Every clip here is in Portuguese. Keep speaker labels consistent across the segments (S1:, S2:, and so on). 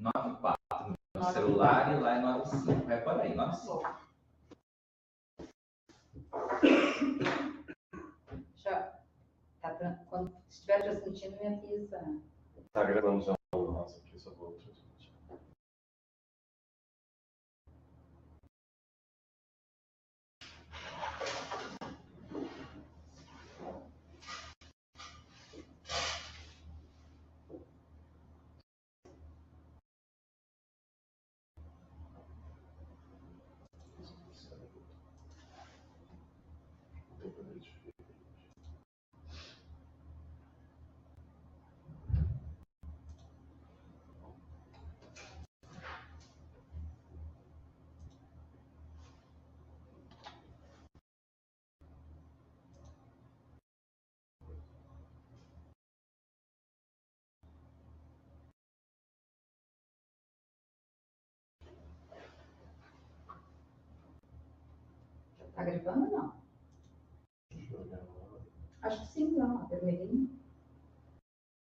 S1: 94 no celular e lá é 95. É por aí, 95.
S2: Já. Quando estiver transmitindo, me avisa.
S3: Tá gravando já o nosso aqui, só vou transmitir.
S2: Tá gravando ou não? Acho que sim, não. Vermelhinho.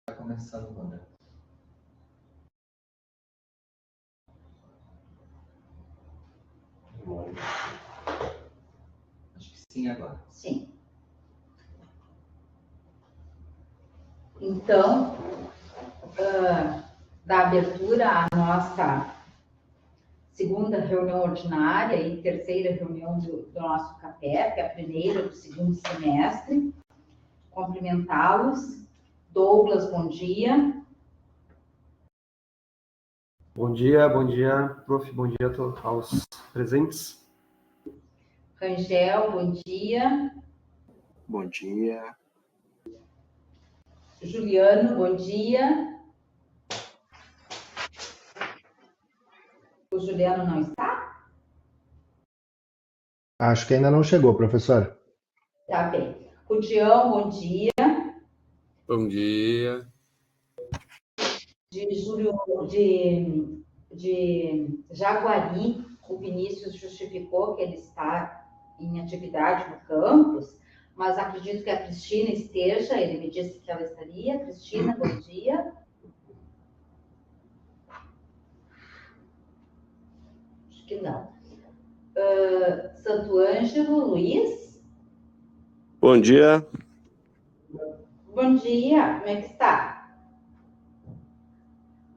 S1: Tá começando, Wanda. Acho que sim agora.
S2: Sim. Então, da abertura à nossa segunda reunião ordinária e terceira reunião do nosso CAPEP, a primeira do segundo semestre. Cumprimentá-los. Douglas, bom dia.
S3: Bom dia, prof. Bom dia aos presentes.
S2: Rangel, bom dia.
S4: Bom dia.
S2: Juliano, bom dia. O Juliano não está?
S5: Acho que ainda não chegou, professor.
S2: Tá bem. Rudião, bom dia.
S4: Bom dia.
S2: De Jaguari, o Vinícius justificou que ele está em atividade no campus, mas acredito que a Cristina esteja, ele me disse que ela estaria. Cristina, bom dia. Acho que não. Santo Ângelo, Luiz.
S4: Bom dia.
S2: Bom dia, como é que está?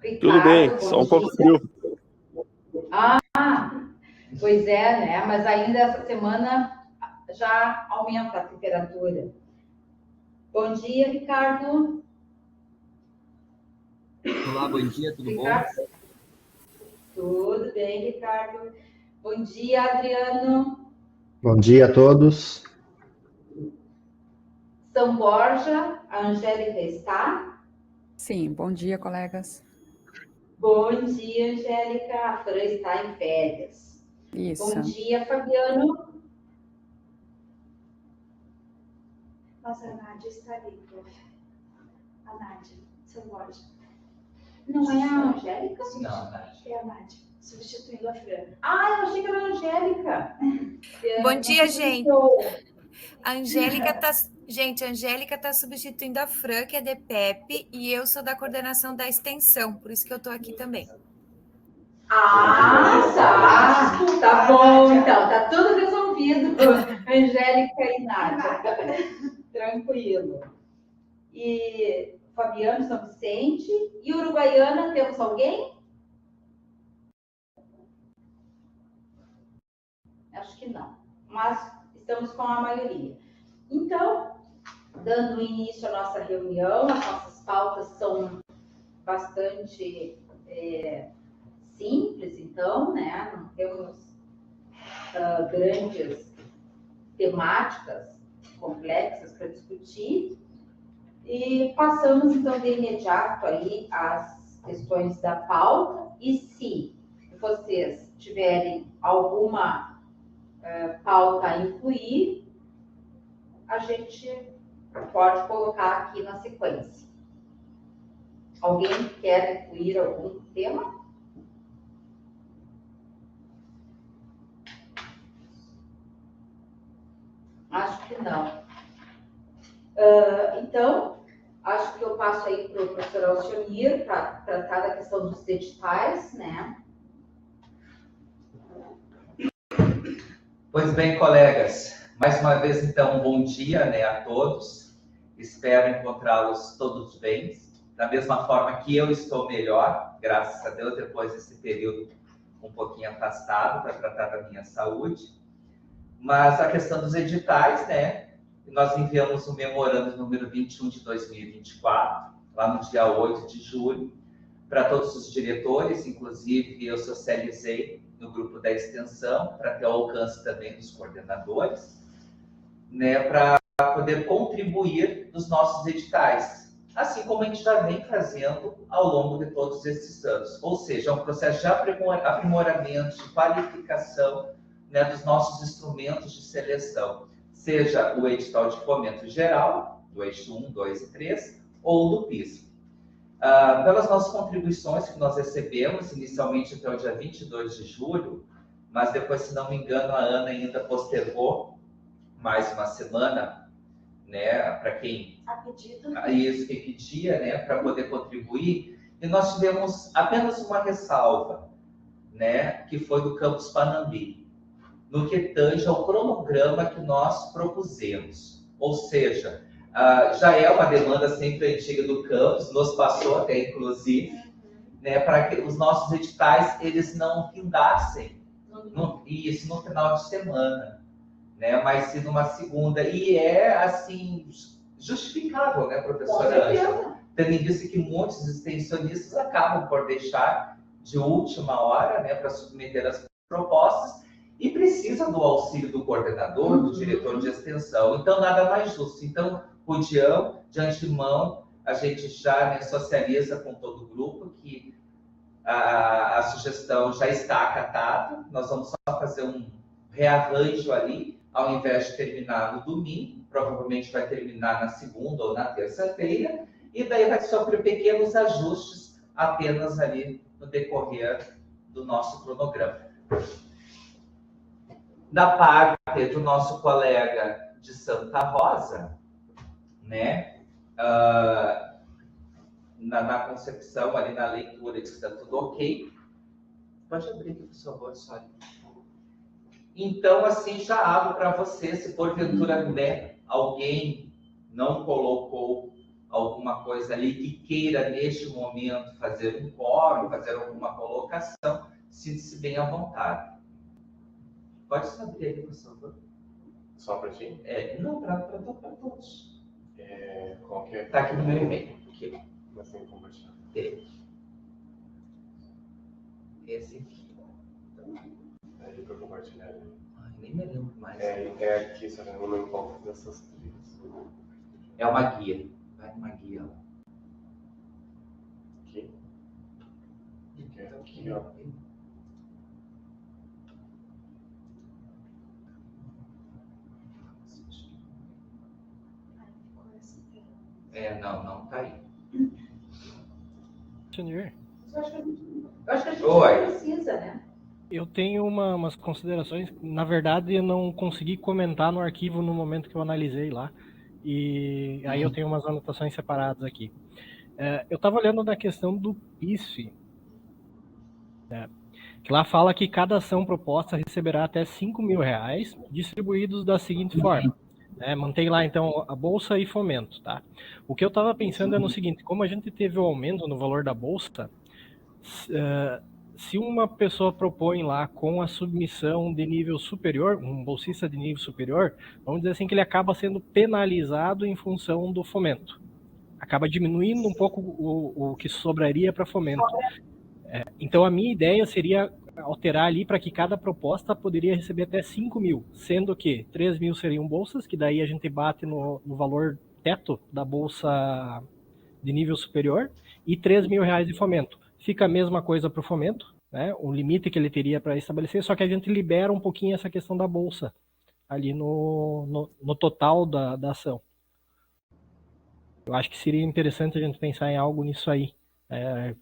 S2: Ricardo,
S4: Tudo bem, só um pouco frio.
S2: Pois é, né? Mas ainda essa semana já aumenta a temperatura. Bom dia, Ricardo.
S6: Olá, bom dia, tudo
S2: Ricardo.
S6: bom?
S2: Tudo bem, Ricardo. Bom dia, Adriano.
S5: Bom dia a todos.
S2: São Borja, a Angélica está?
S7: Sim, bom dia, colegas.
S2: Bom dia, Angélica. A Fran está em férias.
S7: Isso.
S2: Bom dia, Fabiano.
S8: Mas a Nádia está ali, prof. A Nádia, São Borja.
S2: Não é a Angélica?
S1: Não, Nath.
S8: É a Nádia, substituindo a Fran.
S2: Ah, eu achei que era a Angélica.
S9: Bom dia, gente.
S2: Então,
S9: A Angélica tá substituindo a Fran, que é DPEP, e eu sou da coordenação da extensão, por isso que eu tô aqui também.
S2: ah, tá. Tá bom, então. Tá tudo resolvido. Angélica e Nádia. Tranquilo. E Fabiano, São Vicente. E Uruguaiana, temos alguém? Acho que não. Mas estamos com a maioria. Então, dando início à nossa reunião, as nossas pautas são bastante simples, então, né? Não temos grandes temáticas complexas para discutir. E passamos, então, de imediato aí às questões da pauta. E se vocês tiverem alguma pauta a incluir, a gente pode colocar aqui na sequência. Alguém quer incluir algum tema? Acho que não. Então, acho que eu passo aí para o professor Alcionir para tratar da questão dos editais, né?
S1: Pois bem, colegas, mais uma vez, então, um bom dia, né, a todos. Espero encontrá-los todos bem. Da mesma forma que eu estou melhor, graças a Deus, depois desse período um pouquinho afastado para tratar da minha saúde. Mas a questão dos editais, né? Nós enviamos o memorando número 21 de 2024, lá no dia 8 de julho, para todos os diretores, inclusive eu socializei no grupo da extensão, para ter o alcance também dos coordenadores, né, para poder contribuir nos nossos editais, assim como a gente já vem fazendo ao longo de todos esses anos. Ou seja, é um processo de aprimoramento, de qualificação, né, dos nossos instrumentos de seleção, seja o edital de fomento geral, do eixo 1, 2 e 3, ou do PIS. Pelas nossas contribuições que nós recebemos, inicialmente até o dia 22 de julho, mas depois, se não me engano, a Ana ainda postergou mais uma semana, né, para quem...
S8: A pedido.
S1: Isso, quem pedia, né, para poder contribuir, e nós tivemos apenas uma ressalva, né, que foi do Campus Panambi, no que tange ao cronograma que nós propusemos. Ou seja, já é uma demanda sempre antiga do campus, nos passou até inclusive, né, para que os nossos editais eles não findassem isso no final de semana, né, mas sim numa segunda. E é assim justificável, né, professora Ângela? Tendo em vista que muitos extensionistas acabam por deixar de última hora, né, para submeter as propostas, e precisa do auxílio do coordenador, do diretor de extensão. Então, nada mais justo. Então, Rudião, de antemão, a gente já, né, socializa com todo o grupo que a sugestão já está acatada. Nós vamos só fazer um rearranjo ali, ao invés de terminar no domingo, provavelmente vai terminar na segunda ou na terça-feira, e daí vai sofrer pequenos ajustes apenas ali no decorrer do nosso cronograma. Da parte do nosso colega de Santa Rosa, né, na concepção, ali na leitura, que está tudo ok. Pode abrir aqui, por favor, só. Então, assim, já abro para você, se porventura, né, alguém não colocou alguma coisa ali que queira, neste momento, fazer um quórum, fazer alguma colocação, sinta-se bem à vontade. Pode só abrir aí, por favor.
S4: Só para ti?
S1: Não, para todos.
S4: Qual que é?
S1: Está aqui no meu e-mail. Aqui.
S4: Mas tem que compartilhar.
S1: Esse aqui.
S4: Aí para compartilhar.
S1: Ai, nem me lembro mais.
S4: É aqui, só que eu não me encontro dessas trilhas.
S1: É uma guia. Vai numa guia lá.
S4: Aqui? Aqui, ó. Não tá aí.
S2: Eu acho que a gente
S1: Oi.
S2: precisa, né?
S6: Eu tenho umas considerações. Na verdade, eu não consegui comentar no arquivo no momento que eu analisei lá. E aí eu tenho umas anotações separadas aqui. Eu estava olhando na questão do PISF, né, que lá fala que cada ação proposta receberá até R$5.000, distribuídos da seguinte forma. Mantém lá, então, a bolsa e fomento, tá? O que eu estava pensando é no seguinte: como a gente teve o aumento no valor da bolsa, se uma pessoa propõe lá com a submissão de nível superior, um bolsista de nível superior, vamos dizer assim que ele acaba sendo penalizado em função do fomento. Acaba diminuindo um pouco o que sobraria para fomento. Então, a minha ideia seria alterar ali para que cada proposta poderia receber até 5.000, sendo que 3.000 seriam bolsas, que daí a gente bate no valor teto da bolsa de nível superior, e R$3.000 de fomento. Fica a mesma coisa para o fomento, né? O limite que ele teria para estabelecer, só que a gente libera um pouquinho essa questão da bolsa ali no total da ação. Eu acho que seria interessante a gente pensar em algo nisso aí.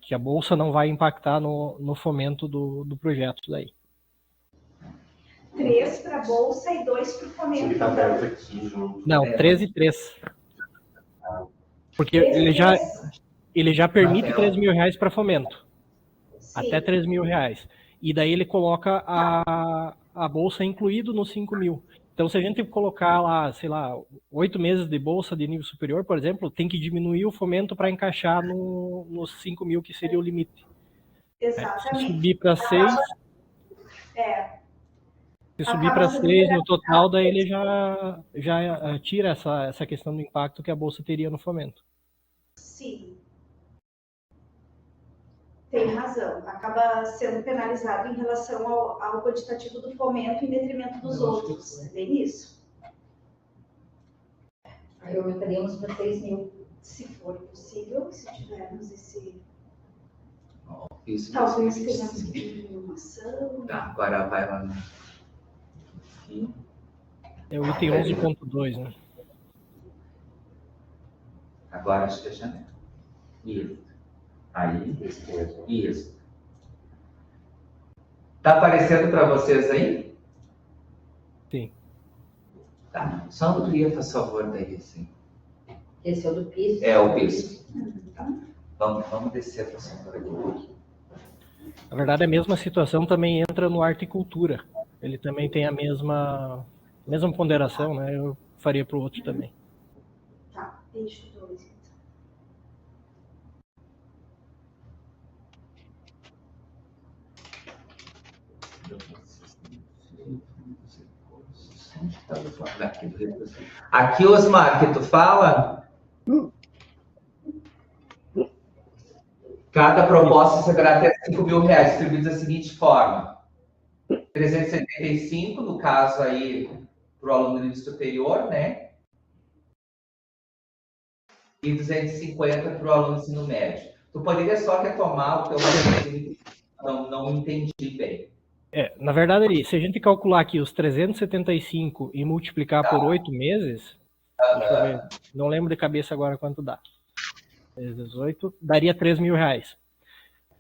S6: Que a bolsa não vai impactar no fomento do projeto daí.
S8: 3 para a bolsa e 2 para o fomento.
S4: Ele está perto aqui junto.
S6: Não, 3 e 3. Porque ele já permite R$3.000 para fomento.
S8: Sim.
S6: Até R$3.000. E daí ele coloca a bolsa incluído nos 5.000. Então, se a gente colocar lá, sei lá, 8 meses de bolsa de nível superior, por exemplo, tem que diminuir o fomento para encaixar nos 5.000, que seria o limite.
S8: Exatamente.
S6: Se subir para 6... Se subir para 6 no total, daí ele já tira essa questão do impacto que a bolsa teria no fomento.
S8: Sim. Tem razão. Acaba sendo penalizado em relação ao quantitativo do fomento em detrimento dos outros. É bem isso.
S2: Aí aumentaríamos para 6.000.
S8: Se for possível, se tivermos esse...
S1: Isso
S8: Talvez
S1: mesmo.
S8: tenhamos que diminuir uma ação.
S1: Tá, agora vai lá no... Aqui.
S6: É o item 11.2, né?
S1: Agora acho que é janela. Isso. Aí.
S4: Isso mesmo.
S1: Isso. Tá aparecendo para vocês aí?
S6: Sim.
S1: Tá. Só amplia, por favor, daí, assim.
S2: Esse é o do piso.
S1: É o piso. Tá. Vamos descer, por favor, aqui.
S6: Na verdade, a mesma situação também entra no arte e cultura. Ele também tem a mesma ponderação, né? Eu faria para o outro também.
S8: Tá, eixo 2, então.
S1: Aqui, Osmar, que tu fala, cada proposta será até R$5.000, distribuídos da seguinte forma: 375, no caso aí, para o aluno do nível superior, né? E 250 para o aluno do ensino médio. Tu poderia só retomar o teu raciocínio? Não entendi bem.
S6: Na verdade, se a gente calcular aqui os 375 e multiplicar por 8 meses, deixa eu ver, não lembro de cabeça agora quanto dá. 18, daria R$3.000.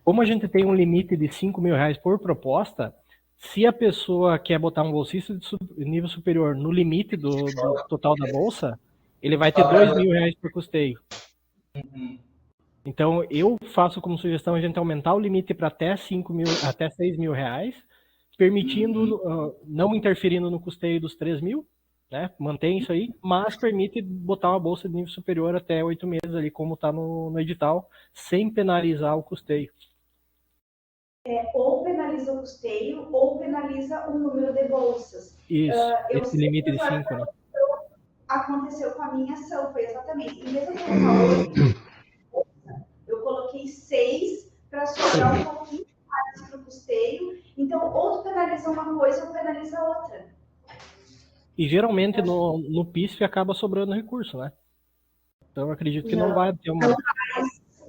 S6: Como a gente tem um limite de R$5.000 por proposta, se a pessoa quer botar um bolsista de nível superior no limite do total da bolsa, ele vai ter R$2.000 por custeio. Então, eu faço como sugestão a gente aumentar o limite para até R$6.000, permitindo, não interferindo no custeio dos 3.000, né? Mantém isso aí, mas permite botar uma bolsa de nível superior até 8 meses ali, como está no edital, sem penalizar o custeio.
S8: Ou penaliza o custeio, ou penaliza o número de bolsas.
S6: Isso, esse limite de 5, né?
S8: Aconteceu com a minha ação, foi exatamente. Em vez de eu colocar 8, eu coloquei 6 para sobrar um pouquinho mais para o custeio. Então, ou tu penaliza uma coisa ou penaliza outra.
S6: E geralmente no PISF acaba sobrando recurso, né? Então eu acredito que não vai ter uma...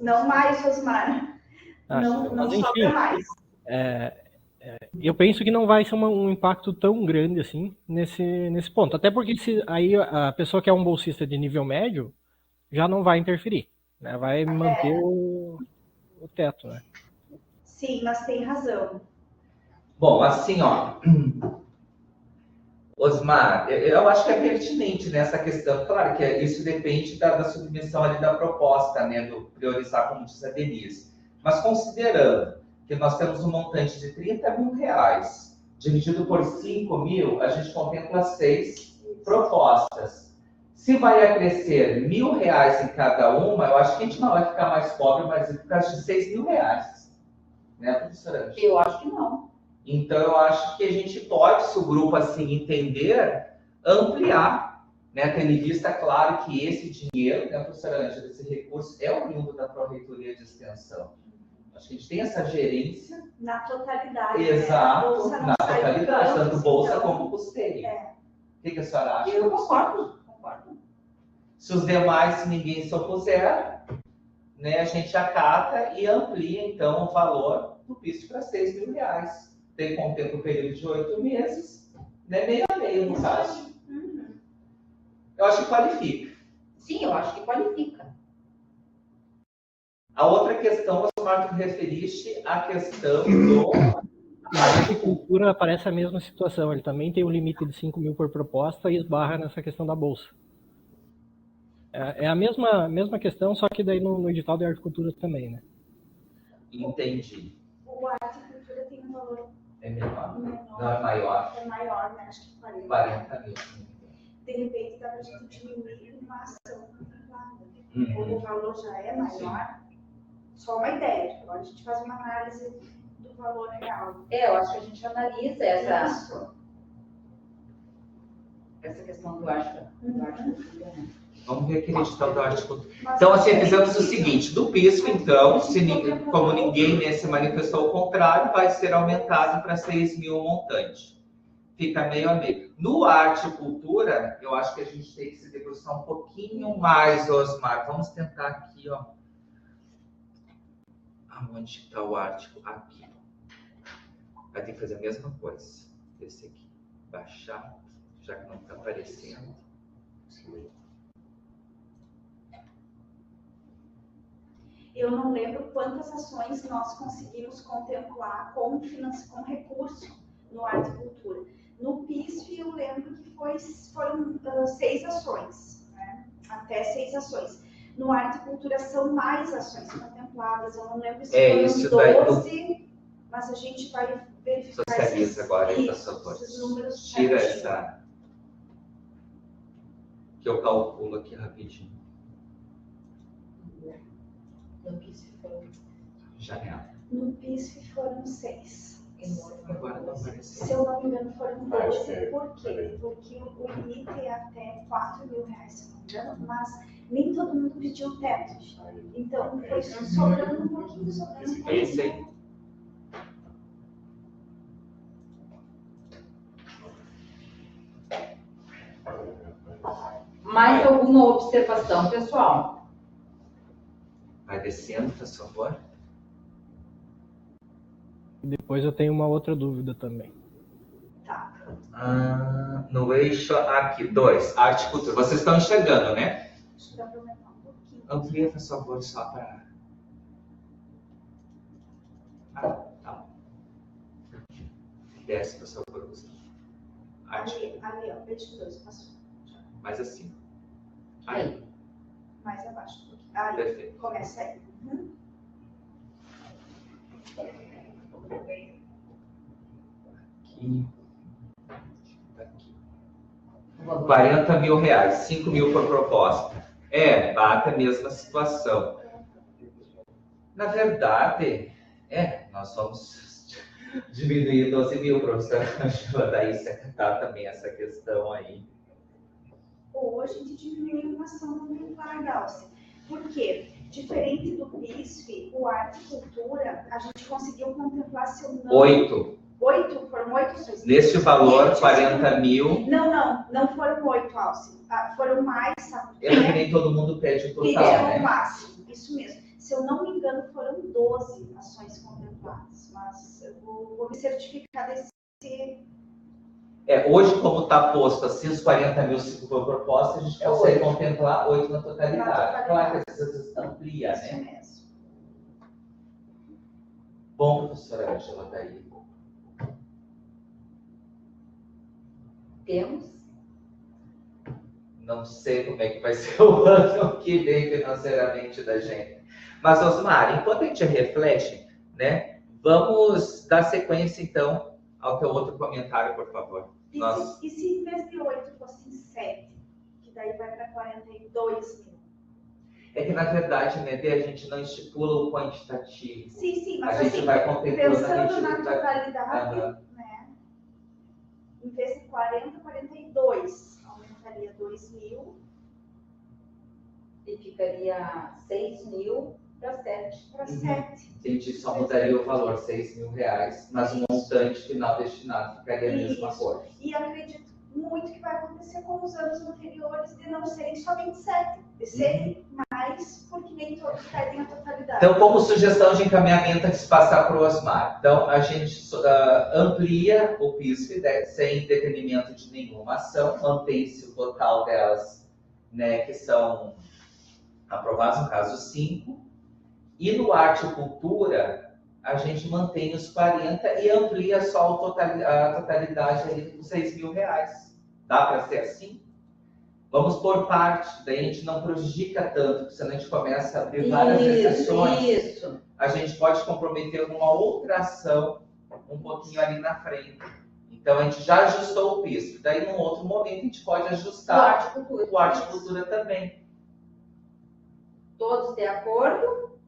S8: Não mais, Osmar. Não sobra mais.
S6: Eu penso que não vai ser um impacto tão grande assim nesse ponto. Até porque aí a pessoa que é um bolsista de nível médio já não vai interferir, né? Vai manter o teto, né?
S8: Sim, mas tem razão.
S1: Bom, assim, ó, Osmar, eu acho que é pertinente nessa questão. Claro que isso depende da submissão ali da proposta, né, do priorizar, como diz a Denise. Mas considerando que nós temos um montante de R$30.000, dividido por 5.000, a gente contempla 6 propostas. Se vai acrescer R$1.000 em cada uma, eu acho que a gente não vai ficar mais pobre, mas por causa de R$6.000. Né, professora?
S2: Eu acho que não.
S1: Então, eu acho que a gente pode, se o grupo assim entender, ampliar, né? Tendo em vista, claro, que esse dinheiro, né, professora Ângela, esse recurso é oriundo da Pró-Reitoria de Extensão. Acho que a gente tem essa gerência.
S8: Na totalidade.
S1: Exato,
S8: né?
S1: na totalidade, tanto bolsa como custeio. O que a senhora acha?
S2: Eu concordo.
S1: Se os demais, se ninguém se opuser, né, a gente acata e amplia, então, o valor do PIS para R$6.000. Tem contempla o período de 8 meses, né, meio a meio, no caso. Eu acho que qualifica.
S2: Sim, eu acho que qualifica.
S1: A outra questão, Osmar, tu referiste à questão do...
S6: Na agricultura aparece a mesma situação. Ele também tem um limite de 5.000 por proposta e esbarra nessa questão da bolsa. É a mesma questão, só que daí no edital de horticultura também, né?
S1: Entendi.
S8: O arte e cultura tem um valor
S1: É menor.
S8: menor.
S1: Não é maior.
S8: É maior, né? Acho que 40.
S1: 40 mil.
S8: De repente, dá pra gente diminuir uma ação contemplada.
S1: Uhum.
S8: O valor já é maior. Só uma ideia. Agora a gente faz uma análise do valor real.
S2: Eu acho que a gente analisa essa questão do arte.
S1: Vamos ver aquele edital da horticultura.
S8: Mas
S1: Então, assim, fizemos o seguinte, do PISCO, então, como ninguém se manifestou ao contrário, vai ser aumentado para 6 mil o montante. Fica meio a meio. No arte e cultura, eu acho que a gente tem que se debruçar um pouquinho mais, Osmar. Vamos tentar aqui, ó. Aonde está o arte? Aqui. Vai ter que fazer a mesma coisa. Esse aqui. Baixar, já que não está aparecendo.
S4: Sim.
S8: eu não lembro quantas ações nós conseguimos contemplar com recurso no Arte e Cultura. No PISF, eu lembro que foram 6 ações, né? Até 6 ações. No Arte e Cultura são mais ações contempladas, eu não lembro se foram 12, mas a gente vai verificar.
S1: Socializa agora, por favor. Tira essa, que eu calculo aqui rapidinho.
S2: No PISF foram...
S1: Janela.
S8: No PISF foram 6.
S1: Agora não apareceu.
S8: Se eu não me engano, foram 12. Por quê?
S4: Peraí.
S8: Porque o limite é até 4 mil reais, se não me engano, mas nem todo mundo pediu o teto. Então, foi sobrando um pouquinho, sobrando um pouquinho.
S1: Esse aí.
S2: Mais alguma observação, pessoal?
S1: Vai descendo, por favor.
S6: E depois eu tenho uma outra dúvida também.
S8: Tá.
S1: No eixo aqui, 2, arte e cultura. Vocês estão enxergando, né?
S8: Acho que dá para aumentar um pouquinho.
S1: Amplia, por favor, só para... tá. Desce, por favor. Arte.
S8: Ali, ó, eixo 2, passou.
S1: Mais assim. Aí.
S8: Mais abaixo um pouquinho. Ali,
S1: Perfeito.
S8: começa aí.
S1: Aqui. 40 mil reais, 5 mil por proposta. Bate a mesma situação. Na verdade, nós vamos diminuir 12 mil, professora Angela, daí secretar também essa questão aí.
S8: Ou a gente diminuiu uma ação complementar, Dalcy. Por quê? Diferente do PISF, o Arte e Cultura, a gente conseguiu contemplar, se eu não...
S1: 8.
S8: 8? Foram 8 ações.
S1: Neste valor, 40 mil.
S8: Não foram 8, Alce. Foram mais, sabe?
S1: É que nem todo mundo pede o total,
S8: Fizeram
S1: né?
S8: o máximo, isso mesmo. Se eu não me engano, foram 12 ações contempladas, mas eu vou me certificar desse...
S1: Hoje, como está posto assim, os 40 mil se for proposta, a gente consegue contemplar 8 na totalidade. Claro que essas amplia,
S8: Isso
S1: né?
S8: mesmo.
S1: Bom, professora Angela, daí.
S2: Temos?
S1: Não sei como é que vai ser o ano que vem financeiramente da gente. Mas, Osmar, enquanto a gente reflete, né, vamos dar sequência, então, ao teu outro comentário, por favor.
S8: E se em vez de 8 fossem 7, que daí vai para 42 mil?
S1: É que, na verdade, né, a gente não estipula o quantitativo.
S8: Sim, mas
S1: A gente
S8: assim,
S1: vai contemplando,
S8: pensando na
S1: vai...
S8: totalidade, né? Em vez de 40, 42, aumentaria 2 mil.
S2: E ficaria 6 mil para 7.
S8: Para 7.
S1: Entendi, só mudaria o valor, 6 mil reais, mas o montante final destinado ficaria a mesma coisa.
S8: E acredito muito que vai acontecer com os anos anteriores de não serem somente 7, de serem mais, porque nem todos pedem a totalidade.
S1: Então, como sugestão de encaminhamento, antes de passar para o Osmar, então a gente amplia o PISF, né, sem detenimento de nenhuma ação, mantém-se o total delas, né, que são aprovadas, no caso 5, e no Arte e Cultura, a gente mantém os 40 e amplia só a totalidade ali com 6 mil reais. Dá para ser assim? Vamos por parte, daí a gente não prejudica tanto, porque senão a gente começa a abrir várias exceções.
S2: Isso.
S1: A gente pode comprometer alguma outra ação um pouquinho ali na frente. Então, a gente já ajustou o piso. Daí, num outro momento, a gente pode ajustar o horticultura também.
S2: Todos de acordo?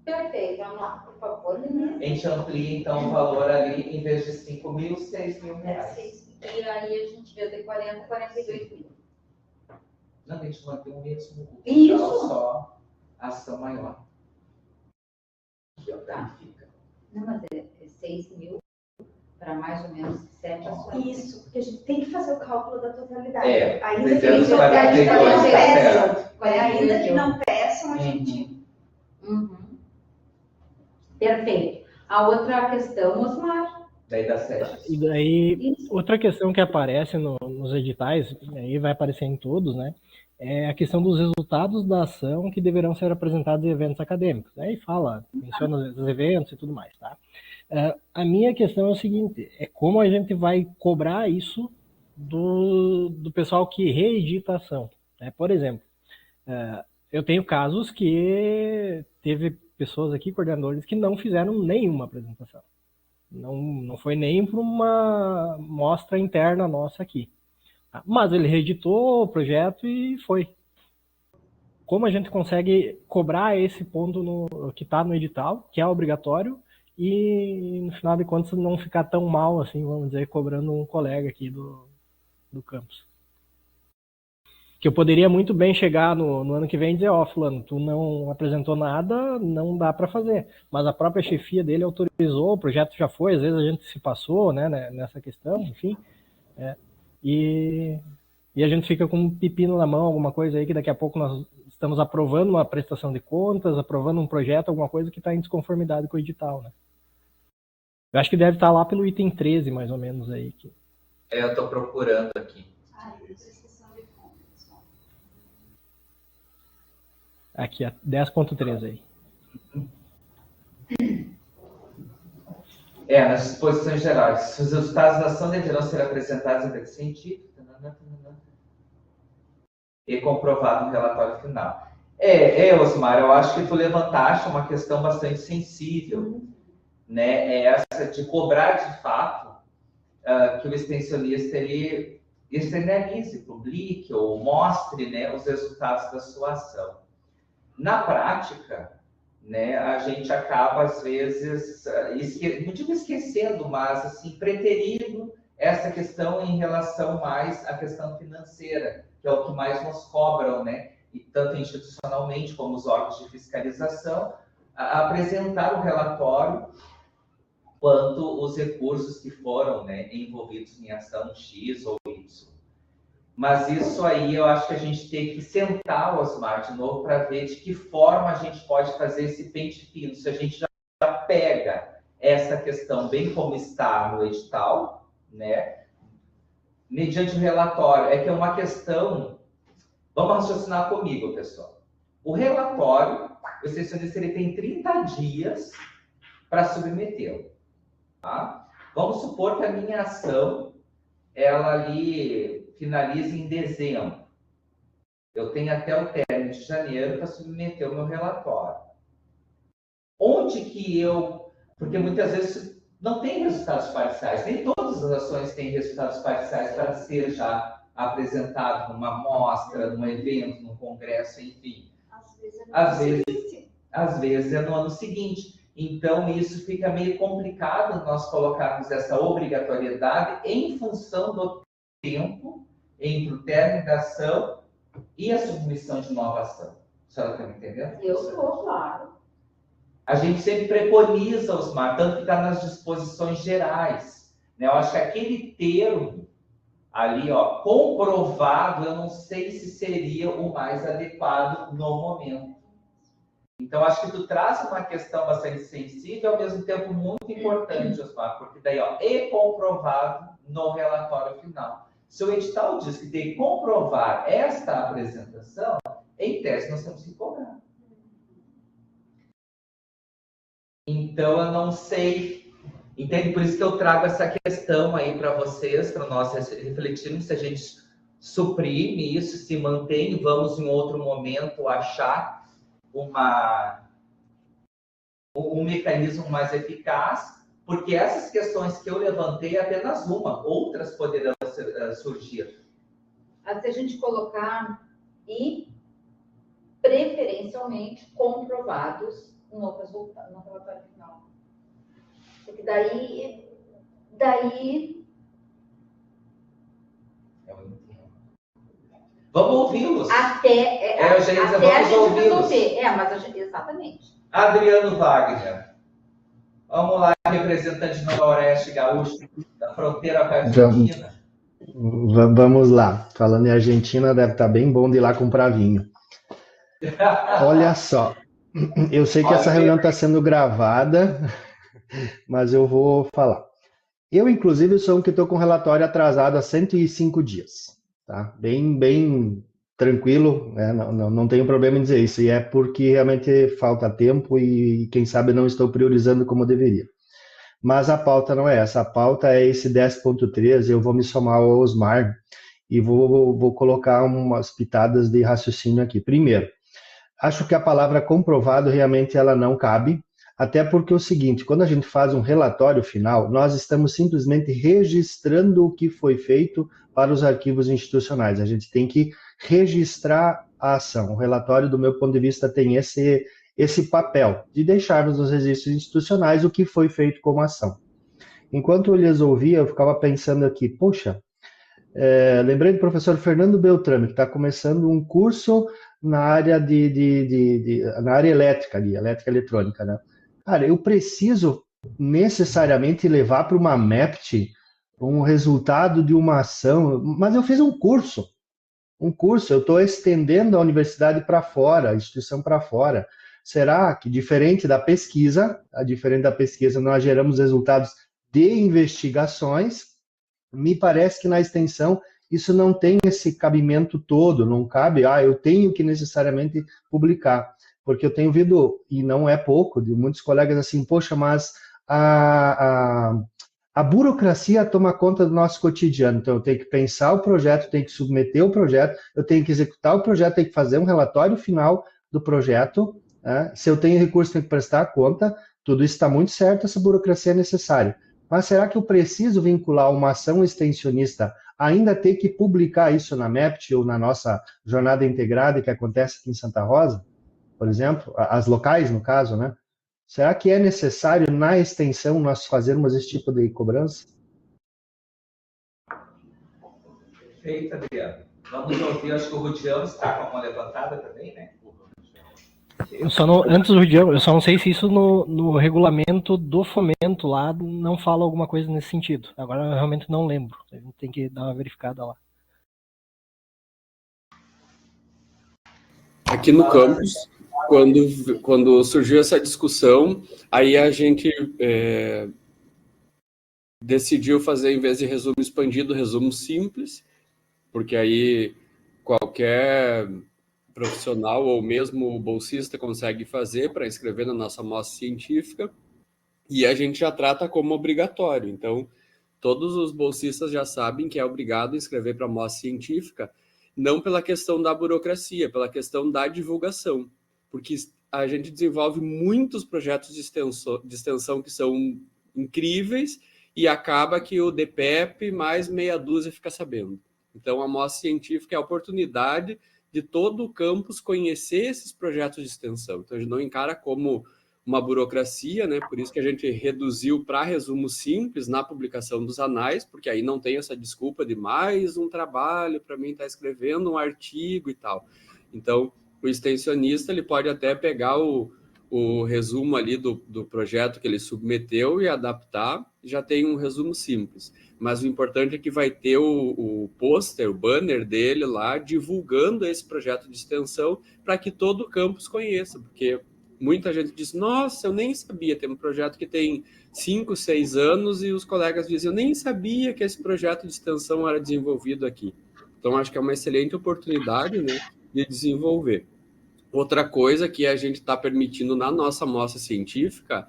S2: Perfeito. Vamos lá, por favor, Denise.
S1: A gente amplia, então, o valor ali, em vez de 5 mil, 6 mil reais.
S2: E aí a gente vê de 40 a 42 mil.
S1: Não, a gente mantém o mesmo total,
S2: Isso.
S1: só ação maior. Aqui, ó,
S2: Tá.
S1: fica.
S2: Não, mas é 6 mil para mais ou menos 7 ações.
S8: Isso, porque a gente tem que fazer o cálculo da totalidade.
S1: É,
S8: Ainda que,
S1: 342
S8: não
S1: tá
S8: peçam,
S1: certo.
S8: ainda que não peçam, a gente...
S2: Uhum. Perfeito. A outra questão, Osmar.
S1: Daí dá 7.
S6: E daí,
S2: Isso.
S6: outra questão que aparece nos editais, e aí vai aparecer em todos, né? É a questão dos resultados da ação que deverão ser apresentados em eventos acadêmicos. Aí menciona os eventos e tudo mais, tá? A minha questão é o seguinte, é como a gente vai cobrar isso do pessoal que reedita a ação, né? Por exemplo, eu tenho casos que teve pessoas aqui, coordenadores, que não fizeram nenhuma apresentação. Não foi nem para uma mostra interna nossa aqui. Mas ele reeditou o projeto e foi. Como a gente consegue cobrar esse ponto que está no edital, que é obrigatório, e no final de contas não ficar tão mal assim, vamos dizer, cobrando um colega aqui do campus. Que eu poderia muito bem chegar no ano que vem e dizer, fulano, tu não apresentou nada, não dá para fazer. Mas a própria chefia dele autorizou, o projeto já foi, às vezes a gente se passou, né, nessa questão, enfim. E a gente fica com um pepino na mão, alguma coisa aí que daqui a pouco nós estamos aprovando uma prestação de contas, aprovando um projeto, alguma coisa que está em desconformidade com o edital, né? Eu acho que deve estar lá pelo item 13, mais ou menos, aí.
S1: Eu estou procurando aqui.
S6: Aqui, 10.3 aí.
S1: Nas disposições gerais. Os resultados da ação deverão ser apresentados em método científico e comprovado no relatório final. Osmar, eu acho que tu levantaste uma questão bastante sensível, né? Essa de cobrar de fato que o extensionista ele externalize, publique ou mostre, né, os resultados da sua ação. Na prática, né, a gente acaba, às vezes, não digo esquecendo, mas assim, preterindo essa questão em relação mais à questão financeira, que é o que mais nos cobram, né? E tanto institucionalmente como os órgãos de fiscalização, apresentar o relatório quanto os recursos que foram, né, envolvidos em ação X ou Y. Mas isso aí eu acho que a gente tem que sentar, Osmar, de novo, para ver de que forma a gente pode fazer esse pente fino. Se a gente já pega essa questão bem como está no edital, né, mediante o relatório, que é uma questão... Vamos raciocinar comigo, pessoal. O relatório, o extensionista ele tem 30 dias para submetê-lo. Tá? Vamos supor que a minha ação, ela ali finaliza em dezembro. Eu tenho até o término de janeiro para submeter o meu relatório. Onde que eu... Porque muitas vezes não tem resultados parciais, nem todas as ações têm resultados parciais para ser já apresentado numa mostra, num evento, num congresso, enfim. Às vezes é no ano seguinte. Então, isso fica meio complicado nós colocarmos essa obrigatoriedade em função do tempo entre o término da ação e a submissão de nova ação. A senhora está me entendendo?
S2: Eu estou, claro.
S1: A gente sempre preconiza, Osmar, tanto que está nas disposições gerais, né? Eu acho que aquele termo ali, comprovado, eu não sei se seria o mais adequado no momento. Então, acho que tu traz uma questão bastante sensível, ao mesmo tempo muito importante, Osmar, porque daí, é comprovado no relatório final. Se o edital diz que tem que comprovar esta apresentação, em tese nós temos que cobrar. Então, eu não sei, entende? Por isso que eu trago essa questão aí para vocês, para nós refletirmos se a gente suprime isso, se mantém, vamos em outro momento achar um mecanismo mais eficaz, porque essas questões que eu levantei é apenas uma, outras poderão surgir.
S2: Se a gente colocar e preferencialmente comprovados no resultado, no relatório final. Porque daí
S1: vamos ouvi-los.
S2: Até a gente resolver. Exatamente.
S1: Adriano Wagner. Vamos lá, representante do Noroeste Gaúcho, da fronteira com a Argentina.
S5: Vamos lá. Falando em Argentina, deve estar bem bom de ir lá comprar vinho. Olha só. Eu sei que essa reunião está sendo gravada, mas eu vou falar. Eu, inclusive, sou um que estou com relatório atrasado há 105 dias. Tá? Bem tranquilo, né? Não tenho problema em dizer isso. E é porque realmente falta tempo e, quem sabe, não estou priorizando como deveria. Mas a pauta não é essa. A pauta é esse 10.3. Eu vou me somar ao Osmar e vou colocar umas pitadas de raciocínio aqui. Primeiro, acho que a palavra comprovado realmente ela não cabe. Até porque é o seguinte, quando a gente faz um relatório final, nós estamos simplesmente registrando o que foi feito para os arquivos institucionais. A gente tem que registrar a ação. O relatório, do meu ponto de vista, tem esse papel de deixarmos nos registros institucionais o que foi feito como ação. Enquanto eu lhes ouvia, eu ficava pensando aqui, poxa, lembrei do professor Fernando Beltrame, que está começando um curso na área na área elétrica, elétrica eletrônica, né? Cara, eu preciso necessariamente levar para uma MEPT um resultado de uma ação, mas eu fiz um curso, eu estou estendendo a universidade para fora, a instituição para fora. Será que, diferente da pesquisa, nós geramos resultados de investigações? Me parece que na extensão isso não tem esse cabimento todo, não cabe, eu tenho que necessariamente publicar. Porque eu tenho ouvido, e não é pouco, de muitos colegas assim, poxa, mas a burocracia toma conta do nosso cotidiano, então eu tenho que pensar o projeto, tenho que submeter o projeto, eu tenho que executar o projeto, tenho que fazer um relatório final do projeto, né? Se eu tenho recurso, tenho que prestar conta, tudo isso está muito certo, essa burocracia é necessária. Mas será que eu preciso vincular uma ação extensionista, ainda ter que publicar isso na MEPT ou na nossa jornada integrada que acontece aqui em Santa Rosa? Por exemplo, as locais, no caso, né? Será que é necessário, na extensão, nós fazermos esse tipo de cobrança?
S1: Perfeito, Adriano. Vamos ouvir, acho que o Rudião está com a mão levantada também, né?
S6: Antes do Rudião, eu só não sei se isso no regulamento do fomento lá não fala alguma coisa nesse sentido. Agora eu realmente não lembro. A gente tem que dar uma verificada lá.
S10: Aqui no campus, quando surgiu essa discussão, aí a gente decidiu fazer, em vez de resumo expandido, resumo simples, porque aí qualquer profissional ou mesmo bolsista consegue fazer para inscrever na nossa amostra científica, e a gente já trata como obrigatório. Então, todos os bolsistas já sabem que é obrigado inscrever para a amostra científica, não pela questão da burocracia, pela questão da divulgação, porque a gente desenvolve muitos projetos de extensão que são incríveis e acaba que o DPEP mais meia dúzia fica sabendo. Então, a amostra científica é a oportunidade de todo o campus conhecer esses projetos de extensão. Então, a gente não encara como uma burocracia, né? Por isso que a gente reduziu para resumo simples na publicação dos anais, porque aí não tem essa desculpa de mais um trabalho para mim estar escrevendo um artigo e tal. Então, o extensionista ele pode até pegar o resumo ali do projeto que ele submeteu e adaptar, já tem um resumo simples. Mas o importante é que vai ter o pôster, o banner dele lá, divulgando esse projeto de extensão para que todo o campus conheça, porque muita gente diz, nossa, eu nem sabia, tem um projeto que tem 5, 6 anos e os colegas dizem, eu nem sabia que esse projeto de extensão era desenvolvido aqui. Então, acho que é uma excelente oportunidade, né, de desenvolver. Outra coisa que a gente está permitindo na nossa amostra científica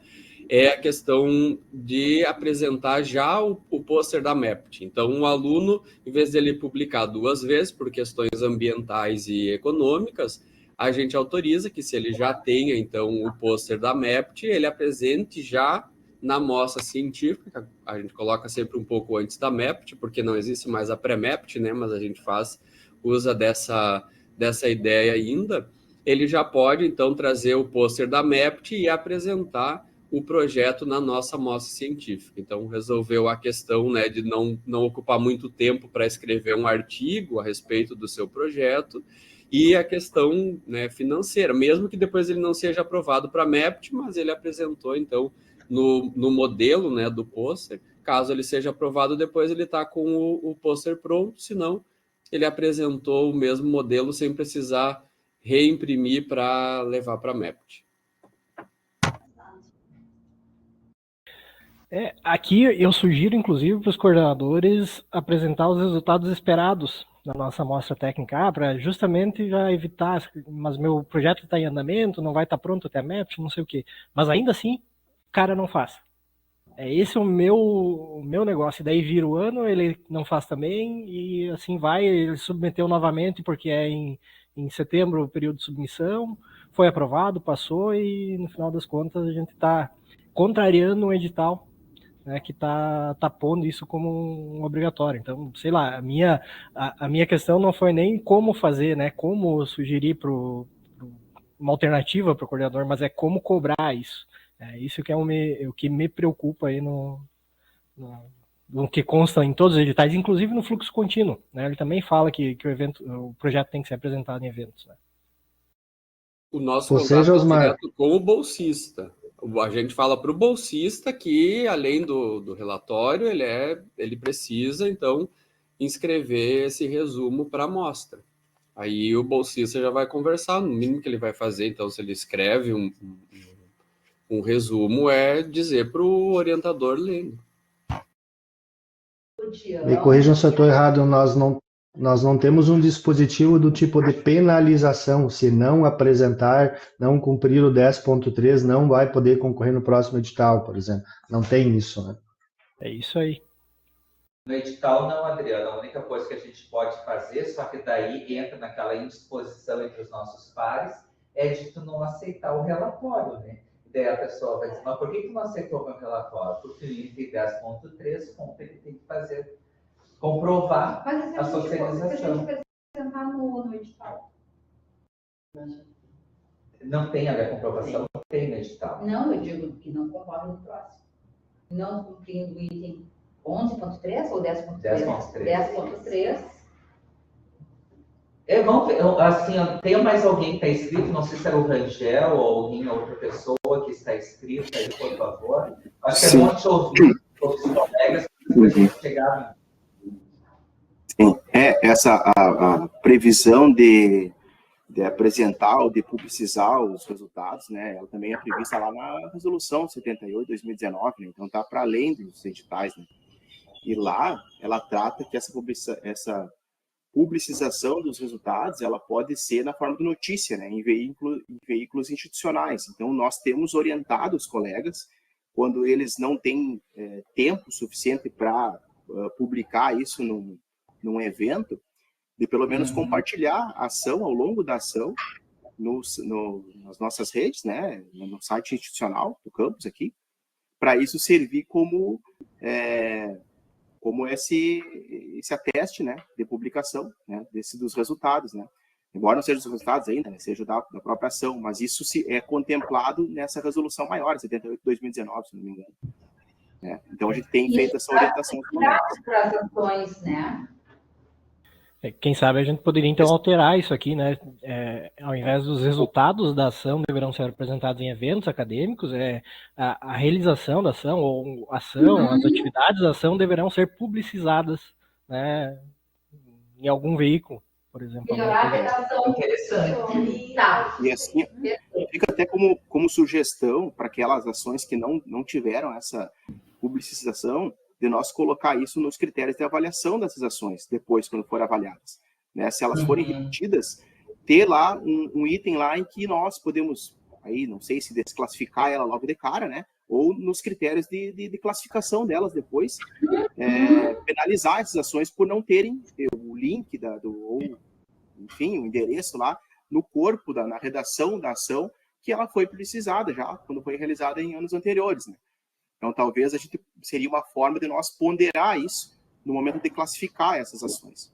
S10: é a questão de apresentar já o pôster da MEPT. Então, um aluno, em vez de ele publicar 2 vezes por questões ambientais e econômicas, a gente autoriza que, se ele já tenha, então, o pôster da MEPT, ele apresente já na mostra científica. A gente coloca sempre um pouco antes da MEPT, porque não existe mais a pré-MEPT, né? Mas a gente usa dessa ideia ainda. Ele já pode, então, trazer o pôster da MEPT e apresentar o projeto na nossa mostra científica. Então, resolveu a questão, né, de não ocupar muito tempo para escrever um artigo a respeito do seu projeto, e a questão, né, financeira, mesmo que depois ele não seja aprovado para a MEPT, mas ele apresentou, então, no modelo, né, do pôster. Caso ele seja aprovado, depois ele está com o pôster pronto, senão ele apresentou o mesmo modelo sem precisar reimprimir para levar para a MEPT.
S6: Aqui eu sugiro, inclusive, para os coordenadores apresentar os resultados esperados da nossa amostra técnica, para justamente já evitar, mas meu projeto está em andamento, não vai estar pronto até a MEPT, não sei o quê. Mas ainda assim, o cara não faz. Esse é o meu negócio. E daí vira o ano, ele não faz também, e assim vai, ele submeteu novamente, porque é em setembro o período de submissão, foi aprovado, passou, e no final das contas a gente está contrariando um edital, né, que está pondo isso como um obrigatório. Então, sei lá, a minha questão não foi nem como fazer, né, como sugerir uma alternativa para o coordenador, mas é como cobrar isso. É isso que é o que me preocupa aí no que consta em todos os editais, inclusive no fluxo contínuo, né? Ele também fala que o projeto tem que ser apresentado em eventos, né?
S10: O nosso contato é direto com o bolsista. A gente fala para o bolsista que, além do relatório, ele precisa, então, inscrever esse resumo para a amostra. Aí o bolsista já vai conversar, no mínimo que ele vai fazer, então, se ele escreve um resumo, é dizer para o orientador ler.
S5: Me corrijam se eu estou errado, nós não temos um dispositivo do tipo de penalização. Se não apresentar, não cumprir o 10.3, não vai poder concorrer no próximo edital, por exemplo. Não tem isso, né?
S6: É isso aí.
S1: No edital, não, Adriano. A única coisa que a gente pode fazer, só que daí entra naquela indisposição entre os nossos pares, é de tu não aceitar o relatório, né? Daí a pessoa vai dizer, mas por que tu não aceitou o meu relatório? Porque o item 10.3, como ele tem que fazer, comprovar a socialização.
S8: Mas se a gente apresentar no edital?
S1: Não tem a comprovação, não tem no edital.
S2: Não, eu digo que não concorre no próximo. Não cumprindo o item 11.3 ou 10.3? 10.3.
S1: Vamos ver, assim, tem mais alguém que está inscrito? Não sei se era o Rangel ou alguém, outra pessoa que está inscrita aí, por favor. Acho que é bom te ouvir todos os colegas para a gente chegar.
S11: Sim, a previsão de apresentar ou de publicizar os resultados, né? Ela também é prevista lá na Resolução 78/2019, né? Então está para além dos editais, né? E lá ela trata que essa publicização dos resultados, ela pode ser na forma de notícia, né, em veículos institucionais. Então, nós temos orientado os colegas, quando eles não têm tempo suficiente para publicar isso num evento, de pelo menos compartilhar a ação, ao longo da ação, nas nossas redes, né, no site institucional do campus aqui, para isso servir como esse ateste, né, de publicação, né, dos resultados, né, embora não sejam os resultados ainda, né, seja da própria ação, mas isso é contemplado nessa resolução maior, 78/2019, se não me engano. Né? Então a gente tem feito essa orientação
S2: para as ações, né?
S6: Quem sabe a gente poderia então alterar isso aqui, né? Ao invés dos resultados da ação deverão ser apresentados em eventos acadêmicos, a realização da ação, ou as atividades da ação deverão ser publicizadas, né, em algum veículo, por exemplo.
S2: Melhorar a redação.
S1: Interessante.
S2: Tá.
S11: E assim, fica até como sugestão para aquelas ações que não tiveram essa publicização, de nós colocar isso nos critérios de avaliação dessas ações, depois, quando forem avaliadas. Né? Se elas forem repetidas, ter lá um item lá em que nós podemos, aí não sei se desclassificar ela logo de cara, né? ou nos critérios de classificação delas depois, penalizar essas ações por não terem o link ou, enfim, o endereço lá no corpo, na redação da ação, que ela foi publicizada já, quando foi realizada em anos anteriores, né? Então, talvez seria uma forma de nós ponderar isso no momento de classificar essas ações.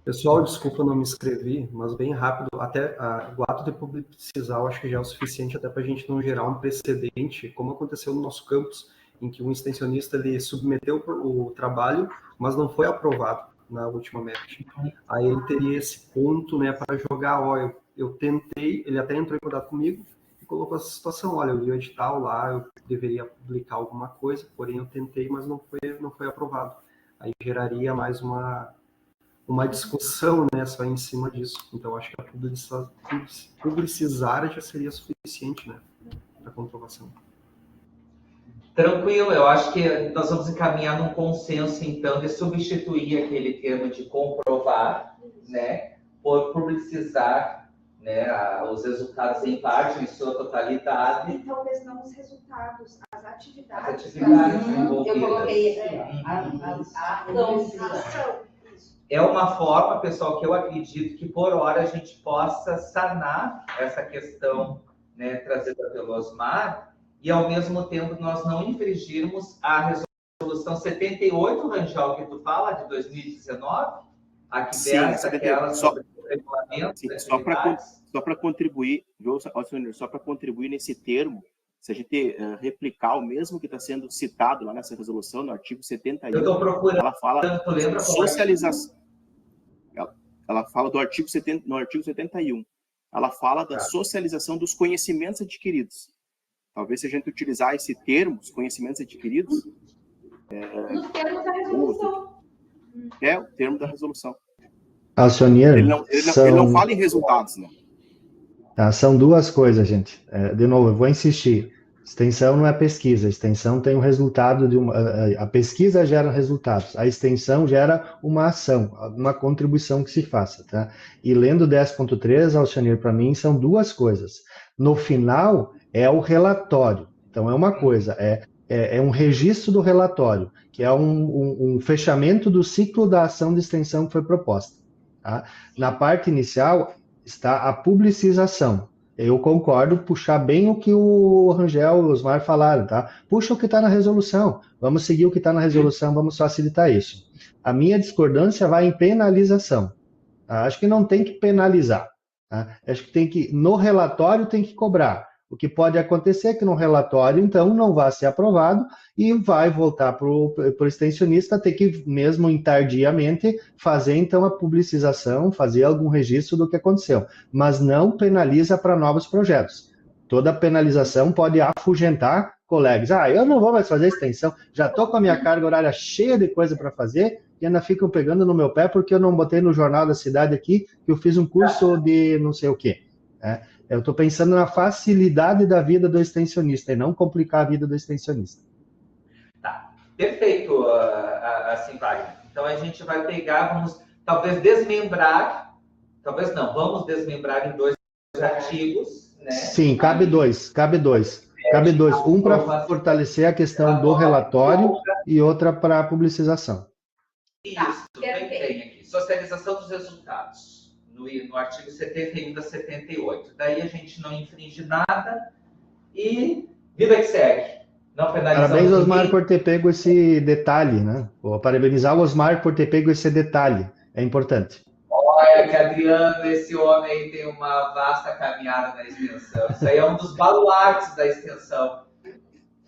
S3: Pessoal, desculpa, não me inscrevi, mas bem rápido, até o ato de publicizar eu acho que já é o suficiente até para a gente não gerar um precedente, como aconteceu no nosso campus, em que um extensionista ele submeteu o trabalho, mas não foi aprovado na última MEP. Aí ele teria esse ponto, né, para jogar, ó, eu tentei, ele até entrou em contato comigo e colocou essa situação, olha, eu li o edital lá, eu deveria publicar alguma coisa, porém eu tentei, mas não foi aprovado. Aí geraria mais uma discussão, né, só em cima disso. Então, acho que a publicizar já seria suficiente, né, para comprovação.
S1: Tranquilo, eu acho que nós vamos encaminhar num consenso, então, de substituir aquele termo de comprovar, né, por publicizar, né, os resultados em parte, em sua totalidade.
S8: E talvez não os resultados, as atividades.
S1: As atividades envolvidas.
S2: Eu coloquei a ação.
S1: É uma forma, pessoal, que eu acredito que por hora a gente possa sanar essa questão, né, trazida pelo Osmar, e ao mesmo tempo nós não infringirmos a resolução 78, Rangel, que tu fala, de 2019, a que versa aquela sobre o regulamento.
S11: Sim, só para contribuir, viu, só para contribuir nesse termo, se a gente replicar o mesmo que está sendo citado lá nessa resolução, no artigo 71,
S1: eu estou procurando,
S11: ela fala
S1: tu lembra
S11: socialização. Ela fala do artigo 70, no artigo 71. Ela fala da socialização dos conhecimentos adquiridos. Talvez se a gente utilizar esse termo, os conhecimentos adquiridos...
S2: Nos termos da resolução.
S11: É, o termo da resolução.
S5: Alcionier,
S11: ele não fala em resultados, né?
S5: São duas coisas, gente. De novo, eu vou insistir. Extensão não é pesquisa. A extensão tem um resultado de uma... A pesquisa gera resultados. A extensão gera uma ação, uma contribuição que se faça, tá? E lendo 10.3, Alcionier, para mim, são duas coisas. No final, é o relatório. Então, é uma coisa, é um registro do relatório, que é um fechamento do ciclo da ação de extensão que foi proposta. Tá? Na parte inicial, está a publicização. Eu concordo, puxar bem o que o Rangel e o Osmar falaram, tá? Puxa o que está na resolução, vamos seguir o que está na resolução, vamos facilitar isso. A minha discordância vai em penalização. Tá? Acho que não tem que penalizar. Tá? Acho que no relatório tem que cobrar. O que pode acontecer é que no relatório, então, não vai ser aprovado e vai voltar para o extensionista ter que, mesmo tardiamente, fazer, então, a publicização, fazer algum registro do que aconteceu. Mas não penaliza para novos projetos. Toda penalização pode afugentar colegas. Eu não vou mais fazer extensão, já estou com a minha carga horária cheia de coisa para fazer e ainda ficam pegando no meu pé porque eu não botei no Jornal da Cidade aqui que eu fiz um curso de não sei o quê. Eu estou pensando na facilidade da vida do extensionista e não complicar a vida do extensionista.
S1: Tá, perfeito, assim, Wagner. Então a gente vai pegar, vamos talvez desmembrar, talvez não, vamos desmembrar em dois artigos, né?
S5: Sim, cabe dois. Um para fortalecer a questão do relatório e outra para a publicização.
S1: Isso, bem aqui. Socialização dos resultados. No artigo 71 da 78. Daí a gente não infringe nada e vida que segue. Não penalizamos.
S5: Parabéns, Osmar, por ter pego esse detalhe, né? Vou parabenizar o Osmar por ter pego esse detalhe. É importante.
S1: Olha que Adriano, esse homem aí tem uma vasta caminhada na extensão. Isso aí é um dos baluartes da extensão.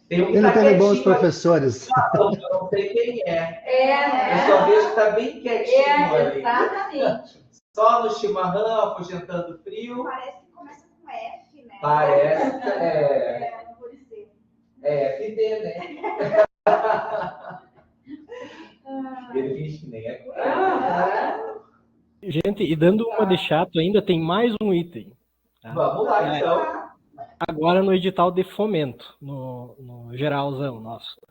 S5: Ele teve bons professores.
S1: Eu não sei quem é. Eu só vejo que está bem quietinho ali.
S2: Exatamente.
S1: Só no chimarrão, afugentando frio.
S8: Parece que começa com F, né?
S1: Parece,
S8: não vou dizer.
S1: FD, né? Ele finge que nem é.
S6: Gente, e dando uma de chato ainda, tem mais um item. Tá?
S1: Vamos lá, então.
S6: Agora no edital de fomento, no geralzão nosso.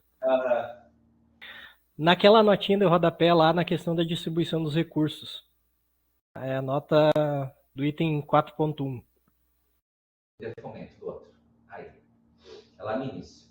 S6: Naquela notinha de rodapé lá na questão da distribuição dos recursos. É a nota do item 4.1.
S1: De fomento do outro. Aí. É lá no início.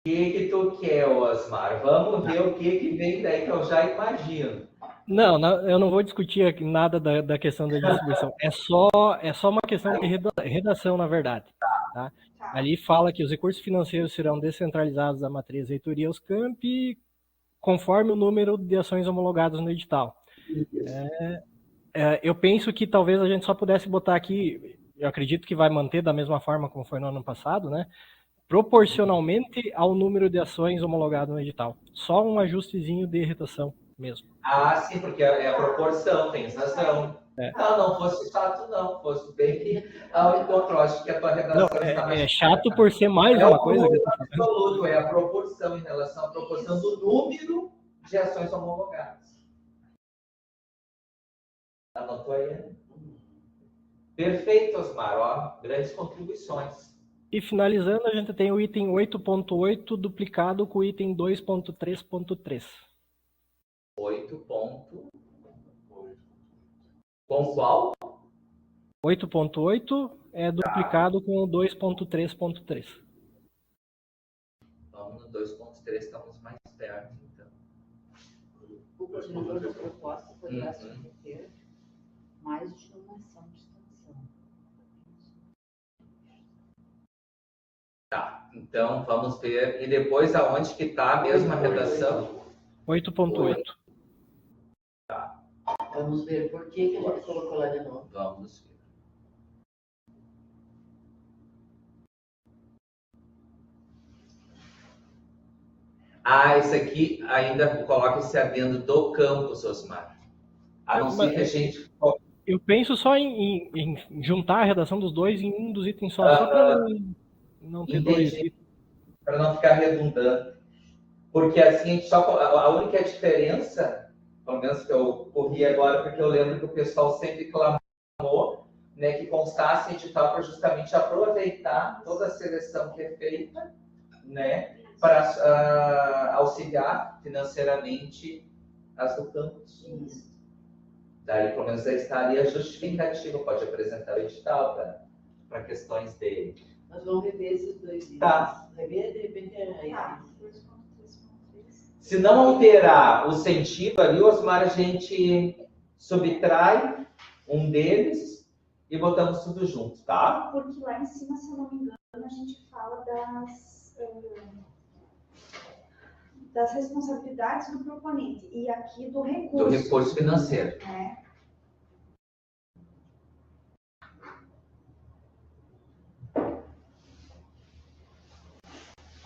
S1: O que tu quer, Osmar? Vamos ver o que vem daí, que eu já imagino.
S6: Não, eu não vou discutir aqui nada da questão da distribuição. É só uma questão de redação, na verdade. Tá? Ali fala que os recursos financeiros serão descentralizados da matriz reitoria aos campi, conforme o número de ações homologadas no edital. Eu penso que talvez a gente só pudesse botar aqui, eu acredito que vai manter da mesma forma como foi no ano passado, né? Proporcionalmente ao número de ações homologadas no edital. Só um ajustezinho de redação mesmo.
S1: Ah, sim, porque é a proporção, tem razão. Não fosse chato, não. Fosse bem ao encontro. Acho que a tua redação está mais...
S6: É chato por ser mais uma coisa.
S1: Absoluto, é a proporção em relação à proporção do número de ações homologadas. Anotou aí? Perfeito, Osmar. Ó, grandes contribuições.
S6: E finalizando, a gente tem o item 8.8 duplicado com o item 2.3.3.
S1: 8. Com qual?
S6: 8.8 é duplicado com o 2.3.3.
S1: Vamos no 2.3, estamos mais perto, então.
S2: O coordenador das propostas poderá submeter mais estimação de extensão.
S1: Tá, então vamos ver. E depois aonde que está a mesma redação?
S6: 8.8.
S1: Tá.
S12: Vamos ver por que a gente colocou lá de novo.
S1: Vamos ver. Esse aqui ainda coloca esse adendo do campus, Osmar. A não ser que a gente...
S6: Eu penso só em juntar a redação dos dois em um dos itens só para não ter dois itens.
S1: Para não ficar redundante. Porque assim, a gente a única diferença, pelo menos que eu corri agora, porque eu lembro que o pessoal sempre clamou, né, que constasse em edital para justamente aproveitar toda a seleção que é feita, né, para auxiliar financeiramente as do campus. Daí, pelo menos, aí está ali a justificativa, pode apresentar o edital para questões dele.
S12: Nós vamos rever esses dois itens.
S1: Tá.
S12: Rever, de repente,
S1: Se não alterar o sentido ali, Osmar, a gente subtrai um deles e botamos tudo junto, tá?
S8: Porque lá em cima, se eu não me engano, a gente fala das responsabilidades do proponente e aqui do recurso.
S1: Do recurso financeiro.
S8: Né?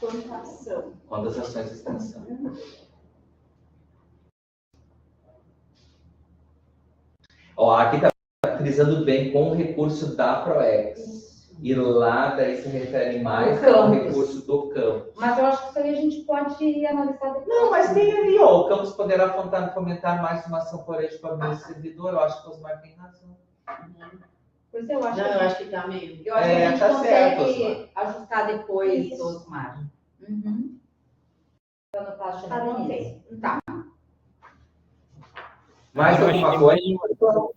S8: Quanto à ação.
S1: Quanto às ações de extensão. Ó, aqui está utilizando bem com o recurso da ProEx. E lá daí se refere mais ao recurso do campus.
S2: Mas eu acho que isso aí a gente pode analisar depois.
S1: Não, mas tem ali, ó, o campus poderá fomentar mais uma ação por aí para o meu servidor. Eu acho que o Osmar tem razão.
S2: Pois eu acho
S12: não, eu acho que está meio.
S2: Eu acho que a gente
S1: tá
S2: consegue
S1: certo,
S2: ajustar depois,
S8: Isso.
S2: Osmar. Para não estar achando
S8: Anotei.
S2: Tá.
S1: Mais
S6: Eu
S1: alguma coisa?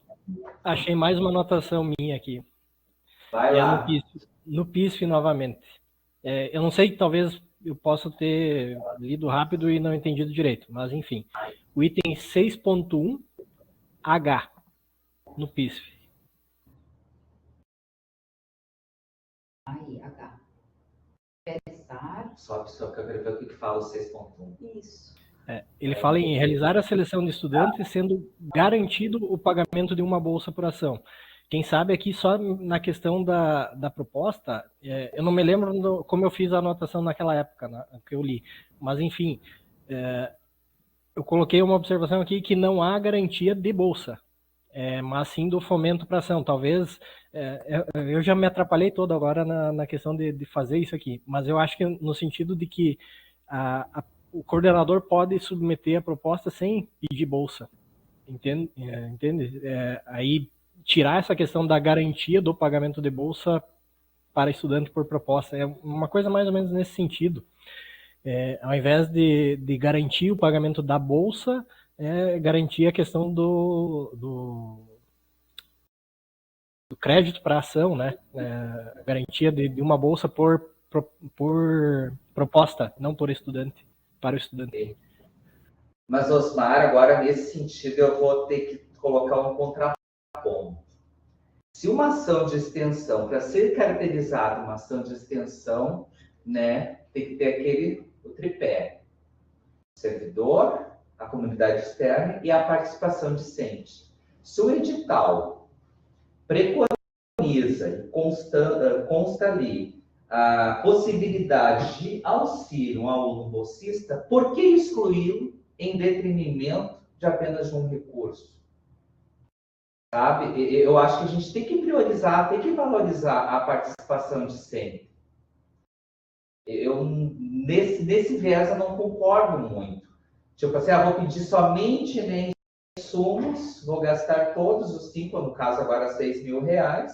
S6: Achei mais uma anotação minha aqui.
S1: Vai lá.
S6: No PISF novamente. Eu não sei, talvez eu possa ter lido rápido e não entendido direito, mas enfim. O item 6.1 H no PISF.
S2: Aí, H. Pensar.
S1: Só que eu quero ver o que fala o 6.1.
S8: Isso.
S6: Ele fala em realizar a seleção de estudantes sendo garantido o pagamento de uma bolsa por ação. Quem sabe aqui só na questão da proposta, eu não me lembro como eu fiz a anotação naquela época, que eu li, mas enfim, eu coloquei uma observação aqui que não há garantia de bolsa, mas sim do fomento para ação. Talvez, eu já me atrapalhei todo agora na questão de fazer isso aqui, mas eu acho que no sentido de que o coordenador pode submeter a proposta sem pedir bolsa, entende? Aí tirar essa questão da garantia do pagamento de bolsa para estudante por proposta. É uma coisa mais ou menos nesse sentido. Ao invés de garantir o pagamento da bolsa, garantir a questão crédito para ação, né? Garantia de uma bolsa por proposta, não por estudante, para o estudante.
S1: Mas, Osmar, agora nesse sentido eu vou ter que colocar um contraponto. Se uma ação de extensão, para ser caracterizada uma ação de extensão, né, tem que ter o tripé: o servidor, a comunidade externa e a participação discente. Se o edital preconiza e consta ali a possibilidade de auxílio ao aluno bolsista, por que excluí-lo em detrimento de apenas um recurso? Sabe? Eu acho que a gente tem que priorizar, tem que valorizar a participação discente. Eu, nesse viés, eu não concordo muito. Tipo assim, vou pedir somente insumos, vou gastar todos os 5, no caso agora R$6.000,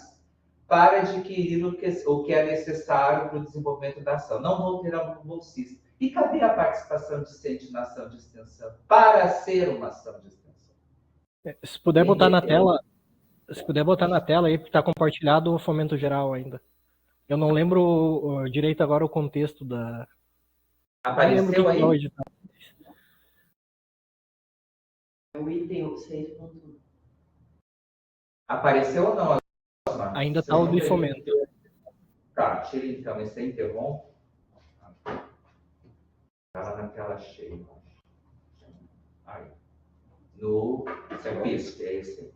S1: para adquirir o que é necessário para o desenvolvimento da ação. Não vou ter aluno bolsista. E cadê a participação discente na ação de extensão? Para ser uma ação de extensão.
S6: Se puder botar na tela, aí, porque está compartilhado o fomento geral ainda. Eu não lembro direito agora o contexto da...
S1: Apareceu aí?
S12: O item 6.1.
S1: Apareceu ou não?
S6: Ainda está o de fomento.
S1: Tá, tira então esse aí, interrompe. Estava na tela cheia. Aí. No serviço, é esse.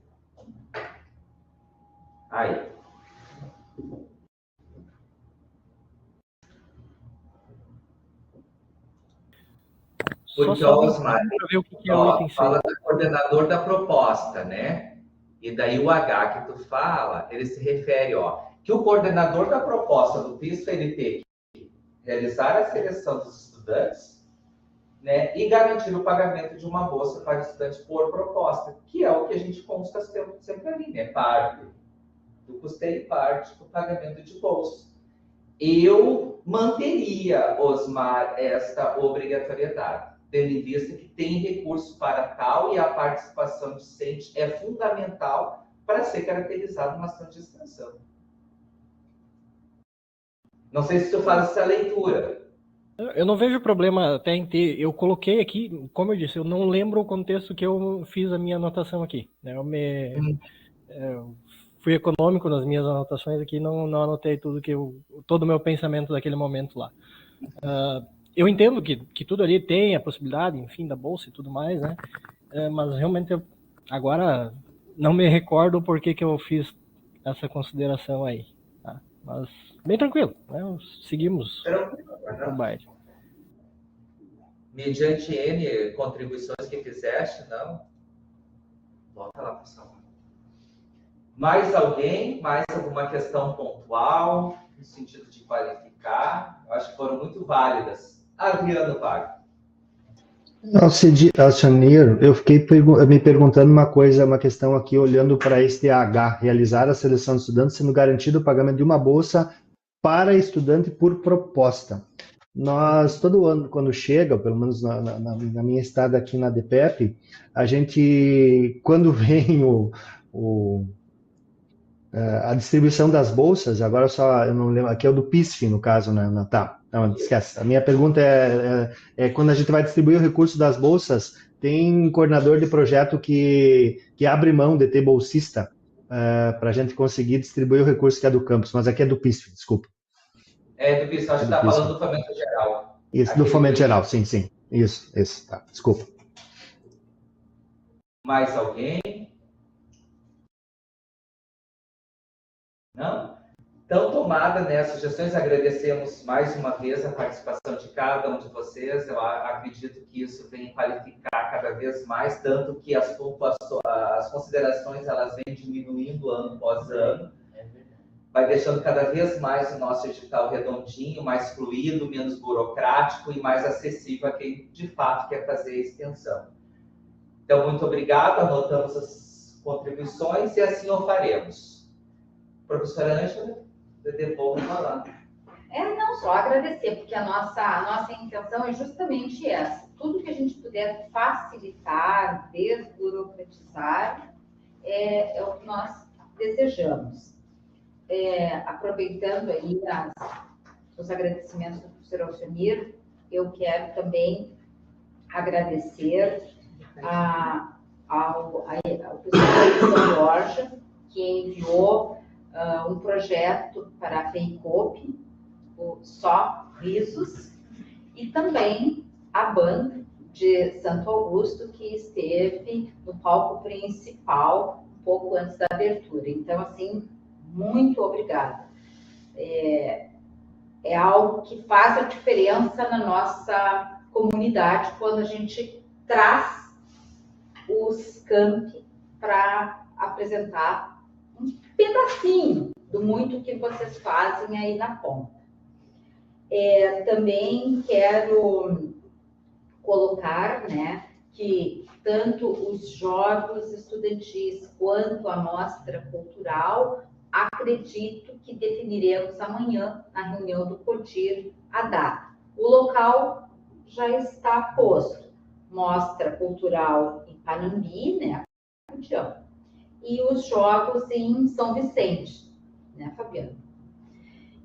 S1: Aí. Porque, Osmar, fala do coordenador da proposta, né? E daí o H que tu fala, ele se refere, que o coordenador da proposta do PISF, ele tem que realizar a seleção dos estudantes, né? E garantir o pagamento de uma bolsa para estudante por proposta, que é o que a gente consta sempre ali, né? Parte do custeio e parte do pagamento de bolsa. Eu manteria, Osmar, esta obrigatoriedade, tendo em vista que tem recurso para tal e a participação discente é fundamental para ser caracterizada uma ação de extensão. Não sei se tu faz essa leitura.
S6: Eu não vejo problema até em ter. Eu coloquei aqui, como eu disse, eu não lembro o contexto que eu fiz a minha anotação aqui. Eu fui econômico nas minhas anotações aqui, não anotei todo o meu pensamento daquele momento lá. Eu entendo que tudo ali tem a possibilidade, enfim, da bolsa e tudo mais, né? Mas realmente agora não me recordo por que eu fiz essa consideração aí. Tá? Mas bem tranquilo, né? Seguimos o baile.
S1: Mediante N contribuições que fizeste, não? Volta lá, pessoal. Mais alguém? Mais alguma questão pontual, no sentido de qualificar? Eu acho que foram muito válidas. Adriano Vago.
S5: Alcioneiro, eu fiquei me perguntando uma questão aqui, olhando para este H, realizar a seleção de estudantes, sendo garantido o pagamento de uma bolsa para estudante por proposta. Nós, todo ano, quando chega, pelo menos na minha estada aqui na DPEP, a gente, quando vem a distribuição das bolsas, agora eu não lembro, aqui é o do PISF, no caso, né? Tá, não, esquece. A minha pergunta é quando a gente vai distribuir o recurso das bolsas, tem um coordenador de projeto que abre mão de ter bolsista para a gente conseguir distribuir o recurso que é do campus, mas aqui é do PISF, desculpa.
S1: É do PISF, acho que está falando do fomento geral.
S5: Isso, do fomento geral, sim. Isso, tá, desculpa.
S1: Mais alguém? Não? Então, tomada, né, as sugestões, agradecemos mais uma vez a participação de cada um de vocês. Eu acredito que isso vem qualificar cada vez mais, tanto que as considerações elas vêm diminuindo ano após ano. Vai deixando cada vez mais o nosso edital redondinho, mais fluido, menos burocrático e mais acessível a quem de fato quer fazer a extensão. Então, muito obrigado, anotamos as contribuições e assim o faremos. Professora Ângela, eu devolvo falar.
S2: Não só agradecer, porque a nossa intenção é justamente essa. Tudo que a gente puder facilitar, desburocratizar, é o que nós desejamos. aproveitando aí os agradecimentos do professor Alcionir, eu quero também agradecer ao pessoal de São Borja, que enviou um projeto para a FEICOP, o Só Risos, e também a banda de Santo Augusto, que esteve no palco principal um pouco antes da abertura. Então, assim, muito obrigada. É algo que faz a diferença na nossa comunidade quando a gente traz os campi para apresentar um pedacinho do muito que vocês fazem aí na ponta. Também quero colocar, né, que tanto os jogos estudantis quanto a mostra cultural, acredito que definiremos amanhã, na reunião do CODIR, a data. O local já está posto. Mostra cultural em Panambi, né, e os jogos em São Vicente, né, Fabiana?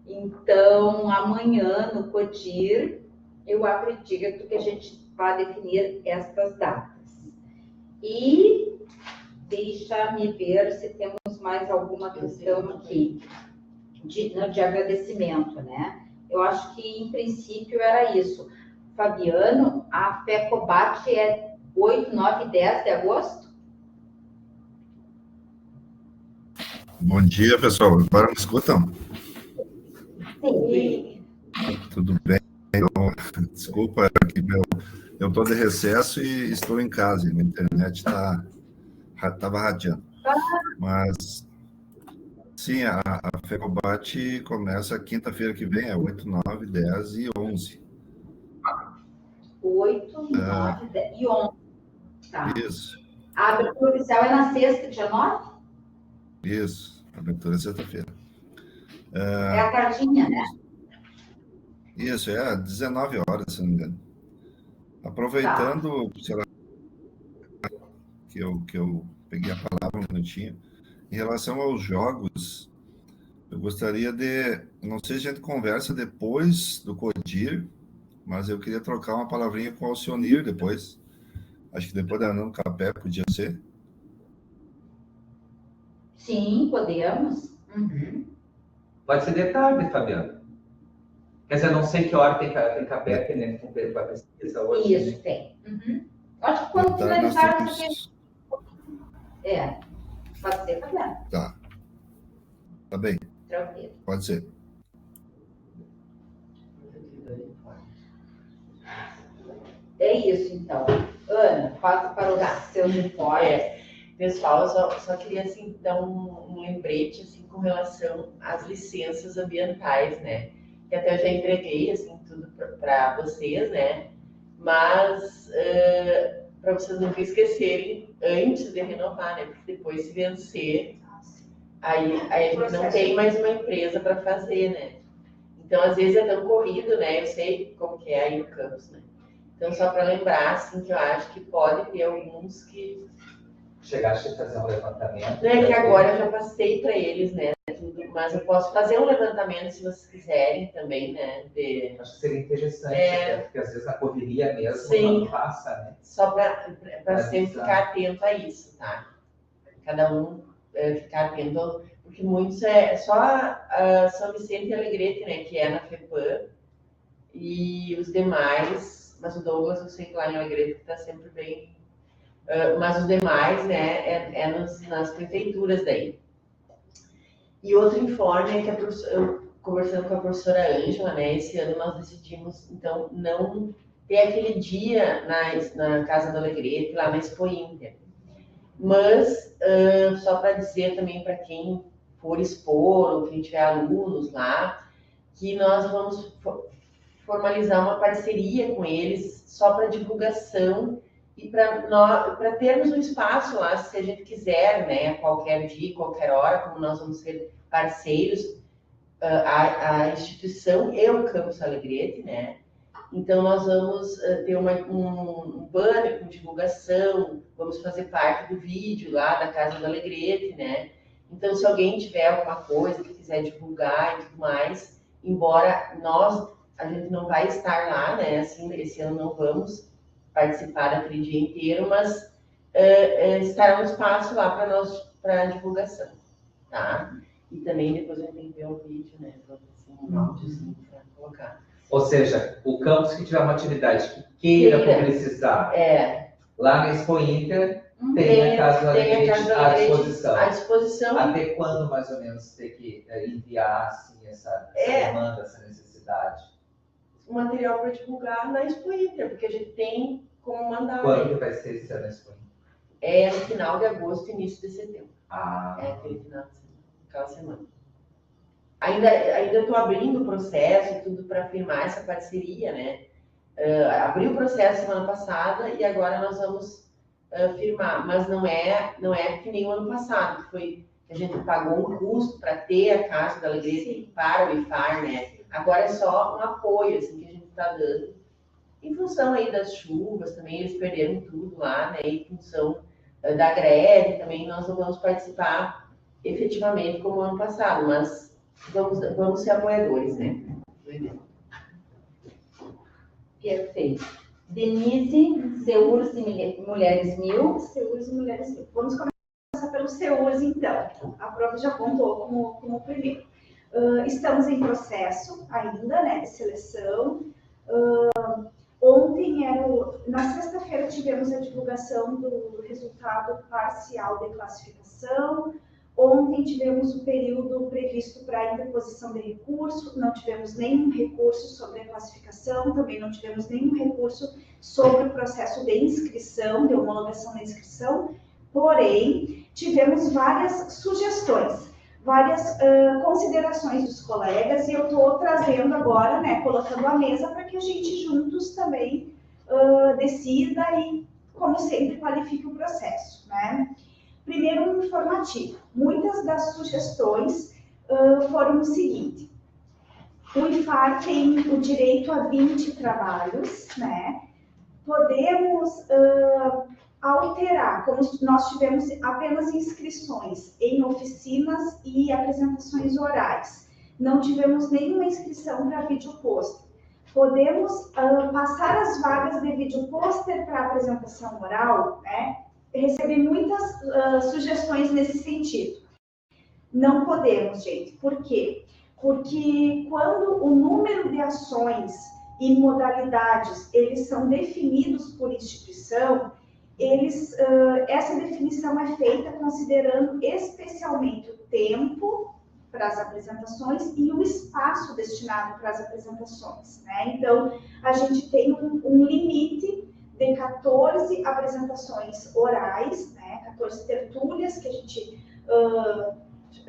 S2: Então, amanhã, no CODIR, eu acredito que a gente vai definir estas datas. E deixa-me ver se temos mais alguma questão aqui de agradecimento, né? Eu acho que, em princípio, era isso. Fabiano, a FECOBAT é 8, 9 e 10 de agosto?
S13: Bom dia, pessoal. Agora me escutam?
S2: Sim.
S13: Tudo bem? Desculpa, eu estou de recesso e estou em casa. Minha internet estava rateando. Mas, sim, a FECOBAT começa quinta-feira que vem, é 8, 9, 10 e 11.
S2: 8, 9, 10 e 11. Tá.
S13: Isso.
S2: A abertura oficial é na sexta, dia 9?
S13: Isso, abertura é sexta-feira.
S2: É a cartinha, né?
S13: Isso, 19 horas, se não me engano. Aproveitando, sei lá, que eu peguei a palavra um minutinho, em relação aos jogos, eu gostaria de, não sei se a gente conversa depois do CODIR, mas eu queria trocar uma palavrinha com o Alcionir depois. Acho que depois da Ana Capé podia ser.
S2: Sim, podemos. Uhum.
S1: Pode ser de tarde, Fabiano. Quer dizer, não sei que hora tem Capé, né? Com a pesquisa hoje.
S2: Isso, né? Tem. Uhum. Acho que quando finalizar, você tem... pode ser, Fabiano.
S13: Tá bem.
S2: Tranquilo.
S13: Pode ser.
S2: É isso, então. Ana, passa para o seu uniforme.
S12: Pessoal, eu só queria assim, dar um lembrete assim, com relação às licenças ambientais, né? Que até eu já entreguei assim, tudo para vocês, né? Mas para vocês nunca esquecerem antes de renovar, né? Porque depois, se vencer, aí a gente não tem mais uma empresa para fazer, né? Então, às vezes é tão corrido, né? Eu sei como que é aí no campus, né? Então, só para lembrar, assim, que eu acho que pode ter alguns que...
S1: Chegaste a fazer um levantamento?
S12: É que agora eu já passei para eles, né? Tudo, mas eu posso fazer um levantamento se vocês quiserem também, né?
S1: Acho que seria interessante, né? Porque às vezes na correria mesmo
S12: sim,
S1: não passa, né?
S12: Só para sempre ficar atento a isso, tá? Cada um ficar atento, porque muitos só a São Vicente e Alegrete, né? Que é na FEPAM, e os demais, mas o Douglas eu sei que lá em Alegrete está sempre bem. Mas os demais, né, nas prefeituras daí. E outro informe é que eu, conversando com a professora Ângela, né, esse ano nós decidimos, então, não ter aquele dia na Casa do Alegrete, lá na Expo Inter. Mas, só para dizer também para quem for expor, ou quem tiver alunos lá, que nós vamos formalizar uma parceria com eles só para divulgação e para termos um espaço lá, se a gente quiser, né, a qualquer dia, qualquer hora, como nós vamos ser parceiros, a instituição e o Campus Alegrete, né? Então, nós vamos ter um banner com divulgação, vamos fazer parte do vídeo lá da Casa do Alegrete, né? Então, se alguém tiver alguma coisa que quiser divulgar e tudo mais, embora a gente não vai estar lá, né? Assim, esse ano não vamos participar daquele dia inteiro, mas estará um espaço lá para divulgação, tá? E também depois a gente tem que ver um vídeo, né? Um áudiozinho para colocar.
S1: Ou seja, o campus que tiver uma atividade que queira publicizar lá na Expo Inter, tem a Casa do Alegrete à disposição. Até quando, mais ou menos, ter que enviar assim, essa demanda, essa necessidade?
S12: O material para divulgar na Expo Inter, porque a gente tem como mandar.
S1: Quando que vai ser esse ano na Expo Inter?
S12: É no final de agosto, início de setembro.
S1: É
S12: aquele final de semana, aquela semana. Ainda estou abrindo o processo e tudo para firmar essa parceria, né? Abri o processo semana passada e agora nós vamos firmar, mas não é que nem o ano passado, que foi que a gente pagou um custo para ter a Casa do Alegrete para o IFAR, né? Agora é só um apoio assim, que a gente está dando. Em função aí das chuvas também, eles perderam tudo lá, né? Em função da greve também, nós não vamos participar efetivamente como ano passado, mas vamos ser apoiadores, né?
S2: Perfeito. Denise, Seurs e Mulheres Mil.
S8: Seurs e Mulheres Mil. Vamos começar pelo Seurs, então. A prova já apontou como o primeiro. Estamos em processo ainda, né, de seleção. Ontem, na sexta-feira, tivemos a divulgação do resultado parcial de classificação. Ontem tivemos o período previsto para a interposição de recurso, não tivemos nenhum recurso sobre a classificação, também não tivemos nenhum recurso sobre o processo de inscrição, de homologação da inscrição, porém, tivemos várias sugestões, várias considerações dos colegas, e eu estou trazendo agora, né, colocando à mesa para que a gente juntos também decida e, como sempre, qualifique o processo, né? Primeiro, um informativo. Muitas das sugestões foram o seguinte: o IFAR tem o direito a 20 trabalhos, né? Podemos alterar, como nós tivemos apenas inscrições em oficinas e apresentações orais. Não tivemos nenhuma inscrição para vídeo pôster. Podemos passar as vagas de vídeo pôster para apresentação oral, né? Recebi muitas sugestões nesse sentido. Não podemos, gente. Por quê? Porque quando o número de ações e modalidades eles são definidos por instituição, essa definição é feita considerando especialmente o tempo para as apresentações e o espaço destinado para as apresentações, né? Então, a gente tem um limite de 14 apresentações orais, né? 14 tertúlias, que a gente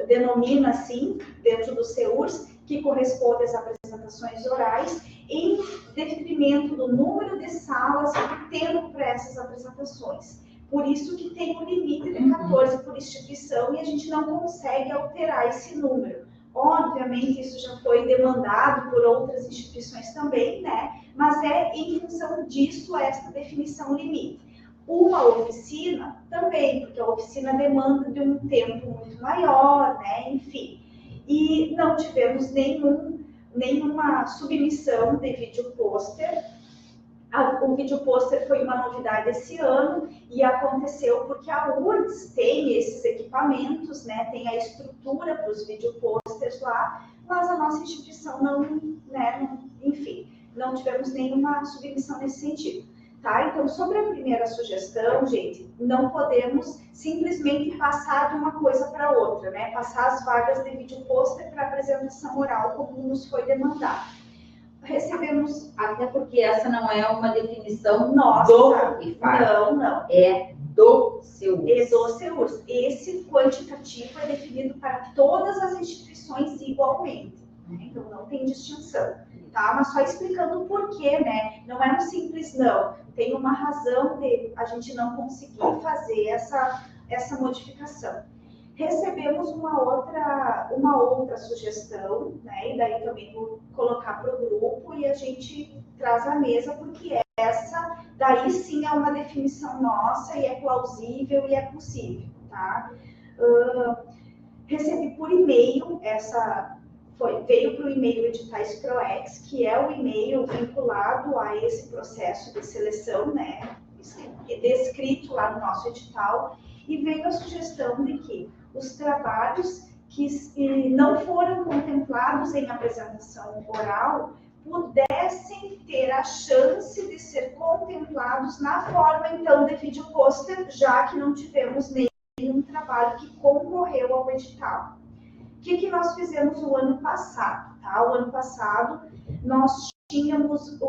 S8: denomina assim, dentro do Seurs, que corresponde às apresentações orais, em detrimento do número de salas e tempo para essas apresentações. Por isso que tem um limite de 14 por instituição e a gente não consegue alterar esse número. Obviamente, isso já foi demandado por outras instituições também, né? Mas é em função disso esta definição limite. Uma oficina também, porque a oficina demanda de um tempo muito maior, né? Enfim. E não tivemos nenhuma submissão de vídeo pôster. O vídeo pôster foi uma novidade esse ano e aconteceu porque a URGS tem esses equipamentos, né, tem a estrutura para os vídeo posters lá, mas a nossa instituição enfim, não tivemos nenhuma submissão nesse sentido. Tá? Então, sobre a primeira sugestão, gente, não podemos simplesmente passar de uma coisa para outra, né? Passar as vagas de vídeo pôster para apresentação oral, como nos foi demandado. Recebemos,
S2: até porque essa não é uma definição
S8: nossa,
S2: do IFAR.
S8: Não.
S2: É do Seurs.
S8: É do Seurs. Esse quantitativo é definido para todas as instituições igualmente, né? Então não tem distinção, tá? Mas só explicando o porquê, né? Não é um simples não. Tem uma razão de a gente não conseguir fazer essa modificação. Recebemos uma outra sugestão, né? E daí também vou colocar para o grupo e a gente traz à mesa, porque essa daí sim é uma definição nossa e é plausível e é possível, tá? recebi por e-mail veio para o e-mail Editais ProEx, que é o e-mail vinculado a esse processo de seleção, né, descrito lá no nosso edital, e veio a sugestão de que os trabalhos que não foram contemplados em apresentação oral pudessem ter a chance de ser contemplados na forma, então, de vídeo pôster, já que não tivemos nenhum trabalho que concorreu ao edital. O que nós fizemos o ano passado? Tá? O ano passado, nós tínhamos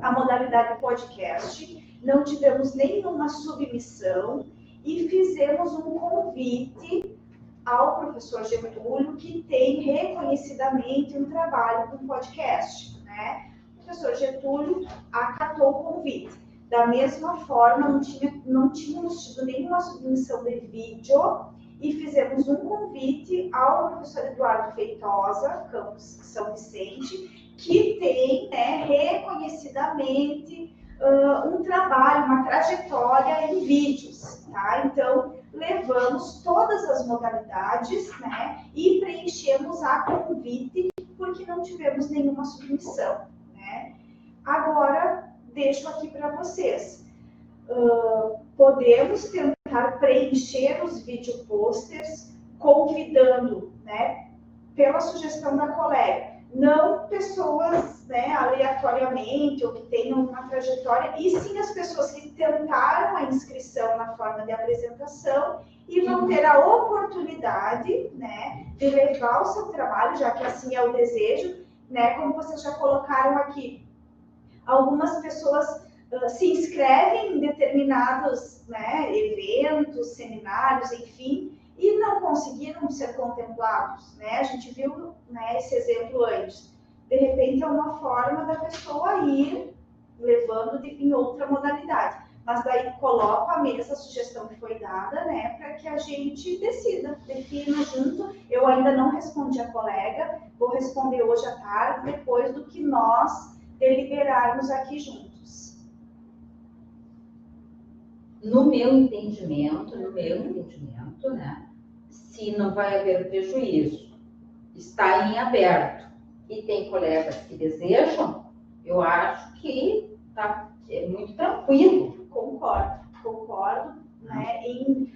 S8: a modalidade podcast, não tivemos nenhuma submissão e fizemos um convite ao professor Getúlio, que tem reconhecidamente um trabalho com podcast, né? O professor Getúlio acatou o convite. Da mesma forma, não tínhamos tido nenhuma submissão de vídeo e fizemos um convite ao professor Eduardo Feitosa, campus São Vicente, que tem, né, reconhecidamente um trabalho, uma trajetória em vídeos, tá? Então, levamos todas as modalidades, né, e preenchemos a convite, porque não tivemos nenhuma submissão, né? Agora, deixo aqui para vocês. Podemos tentar preencher os vídeo posters, convidando, né, pela sugestão da colega, não pessoas, né, aleatoriamente ou que tenham uma trajetória, e sim as pessoas que tentaram a inscrição na forma de apresentação e vão ter a oportunidade, né, de levar o seu trabalho, já que assim é o desejo, né, como vocês já colocaram aqui. Algumas pessoas se inscrevem em determinados, né, eventos, seminários, enfim, e não conseguiram ser contemplados, né? A gente viu, né, esse exemplo antes. De repente é uma forma da pessoa ir levando em outra modalidade. Mas daí coloco à mesa a sugestão que foi dada, né, para que a gente defina junto. Eu ainda não respondi a colega, vou responder hoje à tarde, depois do que nós deliberarmos aqui juntos.
S2: No meu entendimento, né, se não vai haver prejuízo, está em aberto e tem colegas que desejam, eu acho que é muito tranquilo.
S8: Concordo, né, em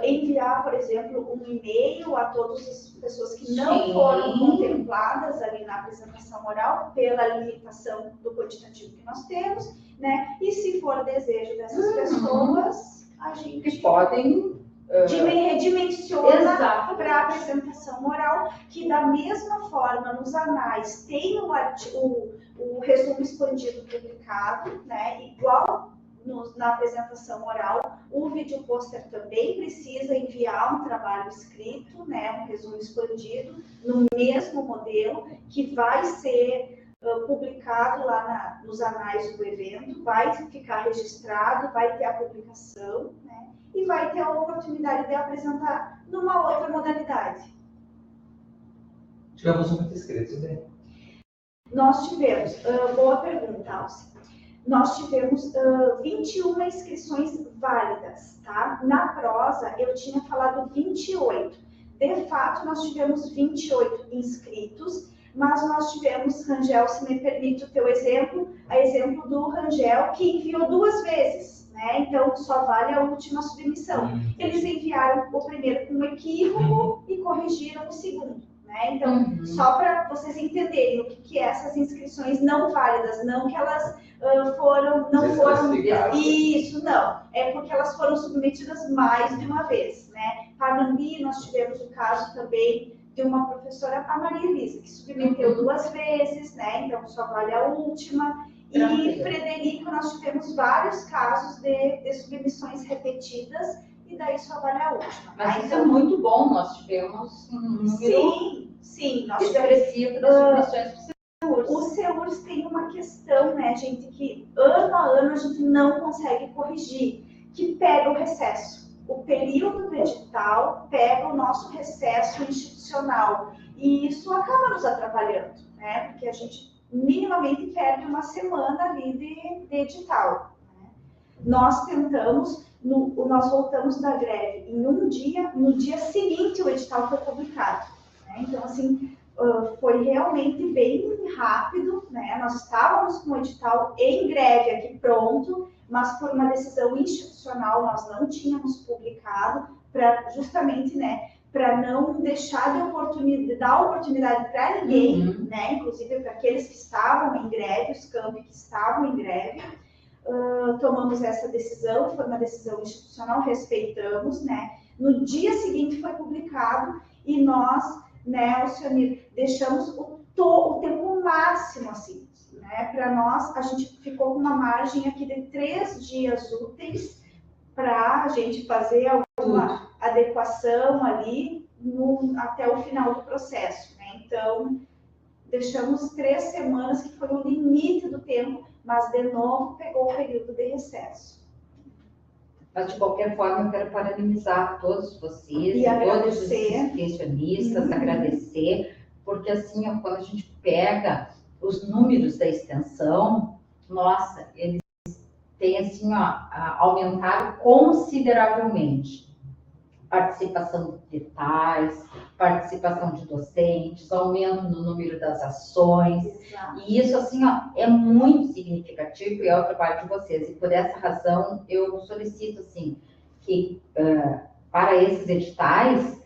S8: enviar, por exemplo, um e-mail a todas as pessoas que não foram contempladas ali na apresentação oral pela limitação do quantitativo que nós temos, né? E se for desejo dessas pessoas, a gente
S2: podem
S8: redimensiona para a apresentação oral, que da mesma forma nos anais tem o resumo expandido publicado, né? Igual na apresentação oral, o vídeo pôster também precisa enviar um trabalho escrito, né, um resumo expandido, no mesmo modelo, que vai ser publicado lá nos anais do evento, vai ficar registrado, vai ter a publicação, né, e vai ter a oportunidade de apresentar numa outra modalidade.
S1: Tivemos muitos inscritos, né?
S8: Nós tivemos, boa pergunta, Alci. Nós tivemos 21 inscrições válidas, tá? Na prosa, eu tinha falado 28. De fato, nós tivemos 28 inscritos, mas nós tivemos, Rangel, se me permite o teu exemplo, a exemplo do Rangel, que enviou 2 vezes, né? Então, só vale a última submissão. Eles enviaram o primeiro com um equívoco e corrigiram o segundo. Então, só para vocês entenderem o que é essas inscrições não válidas, não que elas não foram isso, não, é porque elas foram submetidas mais de uma vez, né? Panambi, nós tivemos o caso também de uma professora, a Maria Elisa, que submeteu 2 vezes, né? Então só vale a última. E Frederico, nós tivemos vários casos de submissões repetidas, e daí só vale a última.
S2: Mas isso é muito bom, nós tivemos um número
S8: sim, nós
S2: expressivo das submissões para o
S8: O CEURS tem uma questão, né, gente, que ano a ano a gente não consegue corrigir, que pega o recesso. O período do edital pega o nosso recesso institucional, e isso acaba nos atrapalhando, né, porque a gente minimamente perde uma semana ali de edital. Né? Nós tentamos, nós voltamos da greve em um dia, no dia seguinte o edital foi publicado. Né? Então, assim, foi realmente bem rápido, né? Nós estávamos com o edital em greve aqui pronto, mas por uma decisão institucional nós não tínhamos publicado, para justamente, né, para não deixar de dar oportunidade para ninguém, né, inclusive para aqueles que estavam em greve, os campi que estavam em greve. Tomamos essa decisão, foi uma decisão institucional, respeitamos, né. No dia seguinte foi publicado e nós, né, Alcionir, deixamos o tempo máximo, assim, né, para nós. A gente ficou com uma margem aqui de 3 dias úteis para a gente fazer alguma adequação ali até o final do processo, né? Então, deixamos 3 semanas, que foi o limite do tempo, mas de novo pegou o período de recesso.
S2: Mas, de qualquer forma, eu quero parabenizar todos vocês,
S8: E
S2: todos os extensionistas, agradecer, porque, assim, ó, quando a gente pega os números da extensão, nossa, eles têm, assim, ó, aumentado consideravelmente. Participação de detalhes, participação de docentes, aumento no número das ações. Exato. E isso, assim, ó, é muito significativo e é o trabalho de vocês. E por essa razão, eu solicito, assim, que para esses editais,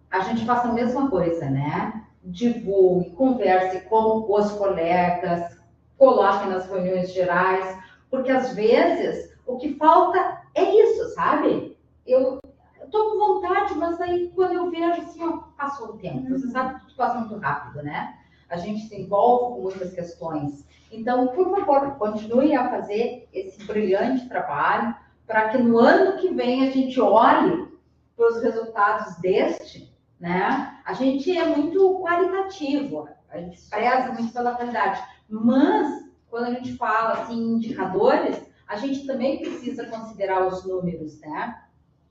S2: a gente faça a mesma coisa, né? Divulgue, converse com os colegas, coloque nas reuniões gerais, porque às vezes o que falta é isso, sabe? Eu tô com vontade, mas aí quando eu vejo, assim, ó, passou o tempo. Você sabe que tudo passa muito rápido, né? A gente se envolve com muitas questões. Então, por favor, continue a fazer esse brilhante trabalho para que no ano que vem a gente olhe para os resultados deste, né? A gente é muito qualitativo, a gente preza muito pela qualidade, mas quando a gente fala, assim, indicadores, a gente também precisa considerar os números, né?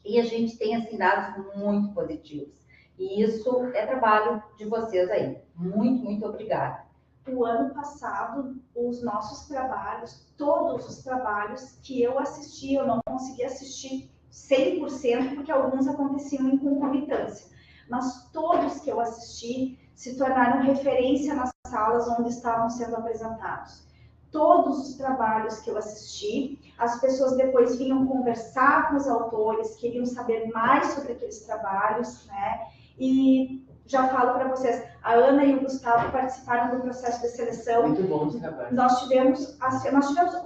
S2: E a gente tem, assim, dados muito positivos. E isso é trabalho de vocês aí. Muito, muito obrigada.
S8: O ano passado, os nossos trabalhos, todos os trabalhos que eu assisti, eu não consegui assistir 100%, porque alguns aconteciam em concomitância. Mas todos que eu assisti se tornaram referência nas salas onde estavam sendo apresentados. Todos os trabalhos que eu assisti, as pessoas depois vinham conversar com os autores, queriam saber mais sobre aqueles trabalhos, né? E já falo para vocês, a Ana e o Gustavo participaram do processo de seleção.
S12: Muito bom esse trabalho.
S8: Nós tivemos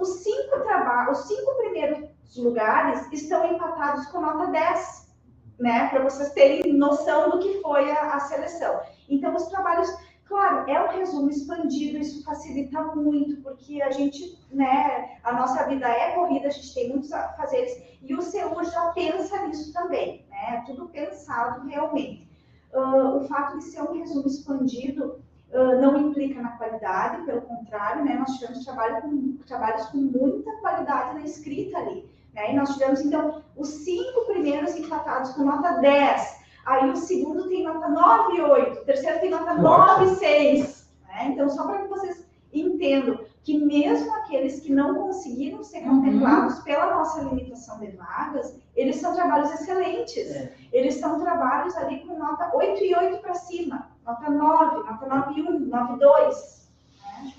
S8: os 5 primeiros lugares estão empatados com nota 10, né? Para vocês terem noção do que foi a seleção. Então, os trabalhos... Claro, é um resumo expandido, isso facilita muito, porque a gente, né, a nossa vida é corrida, a gente tem muitos afazeres, e o CEU já pensa nisso também, né, tudo pensado realmente. O fato de ser um resumo expandido não implica na qualidade, pelo contrário, né, nós tivemos trabalhos com muita qualidade na escrita ali, né, e nós tivemos, então, os 5 primeiros empatados com nota 10, aí o segundo tem nota 9,8, o terceiro tem nota 9,6. Né? Então, só para que vocês entendam que mesmo aqueles que não conseguiram ser contemplados pela nossa limitação de vagas, eles são trabalhos excelentes. Eles são trabalhos ali com nota 8,8 para cima, nota 9, nota 9,1, 9,2. Né?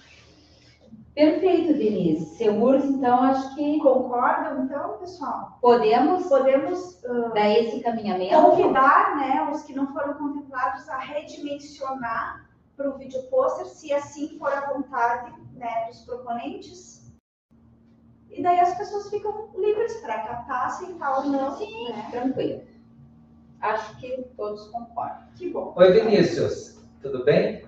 S2: Perfeito, Denise. Seguros, então, acho que...
S8: Concordam, então, pessoal?
S2: Podemos dar esse caminhamento?
S8: Convidar, né, os que não foram contemplados a redimensionar para o vídeo pôster, se assim for a vontade, né, dos proponentes. E daí as pessoas ficam livres para catar, aceitar ou não.
S2: Sim,
S8: né?
S2: Tranquilo. Acho que todos concordam.
S8: Que bom.
S1: Oi, Vinícius. Tudo bem?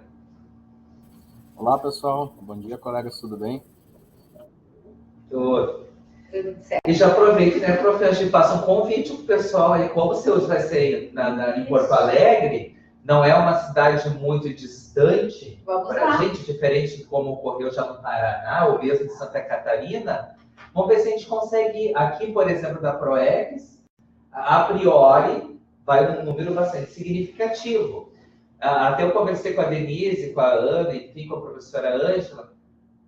S14: Olá, pessoal. Bom dia, colegas. Tudo bem?
S1: Tudo certo. E já aproveito, né, prof, a gente passa um convite para o pessoal aí, como o seu vai ser em Porto Alegre, não é uma cidade muito distante para a gente, diferente de como ocorreu já no Paraná, ou mesmo em Santa Catarina. Vamos ver se a gente consegue, aqui, por exemplo, da ProEx, a priori, vai um número bastante significativo. Até eu conversei com a Denise, com a Ana, enfim, com a professora Ângela.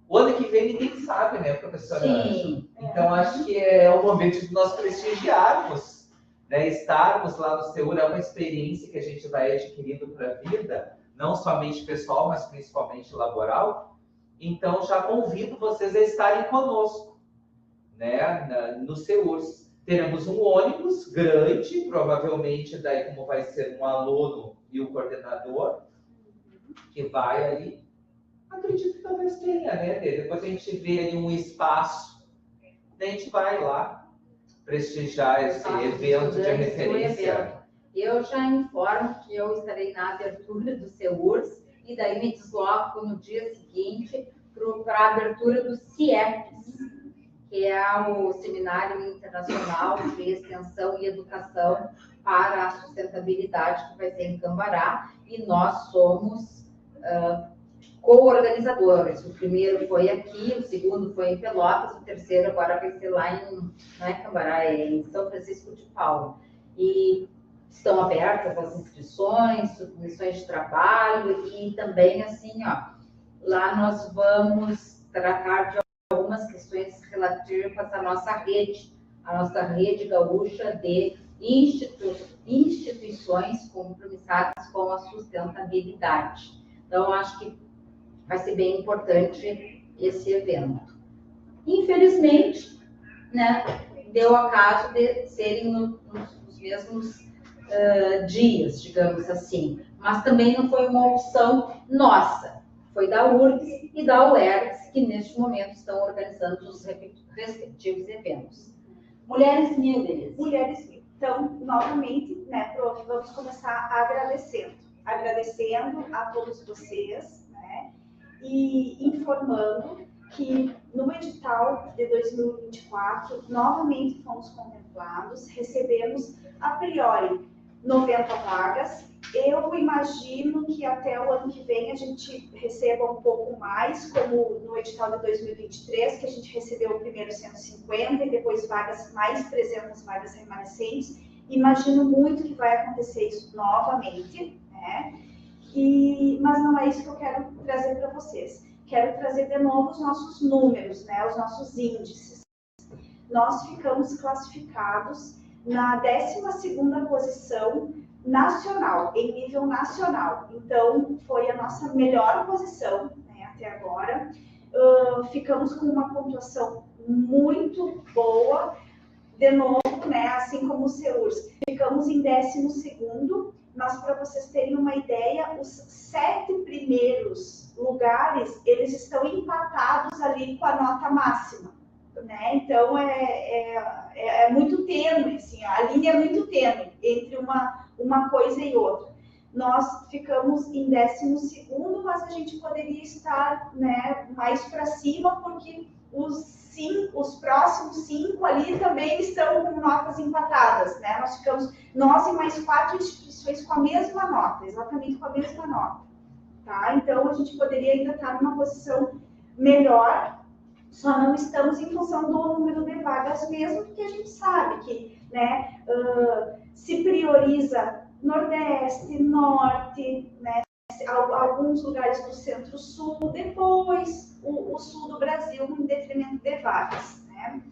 S1: O ano que vem ninguém sabe, né, professora Ângela? Então, acho que é o momento de nós prestigiarmos né? Estarmos lá no SEUR é uma experiência que a gente vai adquirindo para a vida, não somente pessoal, mas principalmente laboral. Então, já convido vocês a estarem conosco, né? No SEUR. Teremos um ônibus grande, provavelmente daí como vai ser um aluno e o coordenador, que vai ali. Acredito que talvez tenha, né? Depois a gente vê ali um espaço, a gente vai lá prestigiar esse evento de referência.
S2: Eu já informo que eu estarei na abertura do SEURS e daí me desloco no dia seguinte para a abertura do CIEPS, que é o Seminário Internacional de Extensão e Educação para a Sustentabilidade, que vai ser em Cambará, e nós somos co-organizadores. O primeiro foi aqui, o segundo foi em Pelotas, o terceiro agora vai ser lá em, não é Cambará, é em São Francisco de Paula. E estão abertas as inscrições, submissões de trabalho e também, assim, ó, lá nós vamos tratar de algumas questões relativas à nossa rede, a nossa rede gaúcha de instituições compromissadas com a sustentabilidade. Então, acho que vai ser bem importante esse evento. Infelizmente, né, deu a caso de serem nos mesmos dias, digamos assim, mas também não foi uma opção nossa, foi da URGS e da UERGS, que neste momento estão organizando os respectivos eventos. Mulheres Mil, Denise.
S8: Mulheres Mil. Então, novamente, né, Prof, vamos começar agradecendo a todos vocês, né, e informando que no edital de 2024, novamente fomos contemplados, recebemos a priori 90 vagas. Eu imagino que até o ano que vem a gente receba um pouco mais, como no edital de 2023, que a gente recebeu o primeiro 150 e depois mais 300 vagas remanescentes. Imagino muito que vai acontecer isso novamente, né? Mas não é isso que eu quero trazer para vocês. Quero trazer de novo os nossos números, né? Os nossos índices. Nós ficamos classificados na 12ª posição nacional, em nível nacional. Então, foi a nossa melhor posição, né, até agora. Ficamos com uma pontuação muito boa. De novo, né, assim como o SEURS, ficamos em 12º, mas para vocês terem uma ideia, os 7 primeiros lugares, eles estão empatados ali com a nota máxima, né? Então, é muito tênue, assim, a linha é muito tênue entre uma coisa e outra. Nós ficamos em 12º, mas a gente poderia estar, né, mais para cima, porque os próximos 5 ali também estão com notas empatadas, né? Nós e mais 4 instituições com a mesma nota, exatamente com a mesma nota, tá? Então, a gente poderia ainda estar numa posição melhor, só não estamos em função do número de vagas mesmo, porque a gente sabe que, né, se prioriza Nordeste, Norte, né, alguns lugares do Centro-Sul, depois o Sul do Brasil, em detrimento de vagas, né?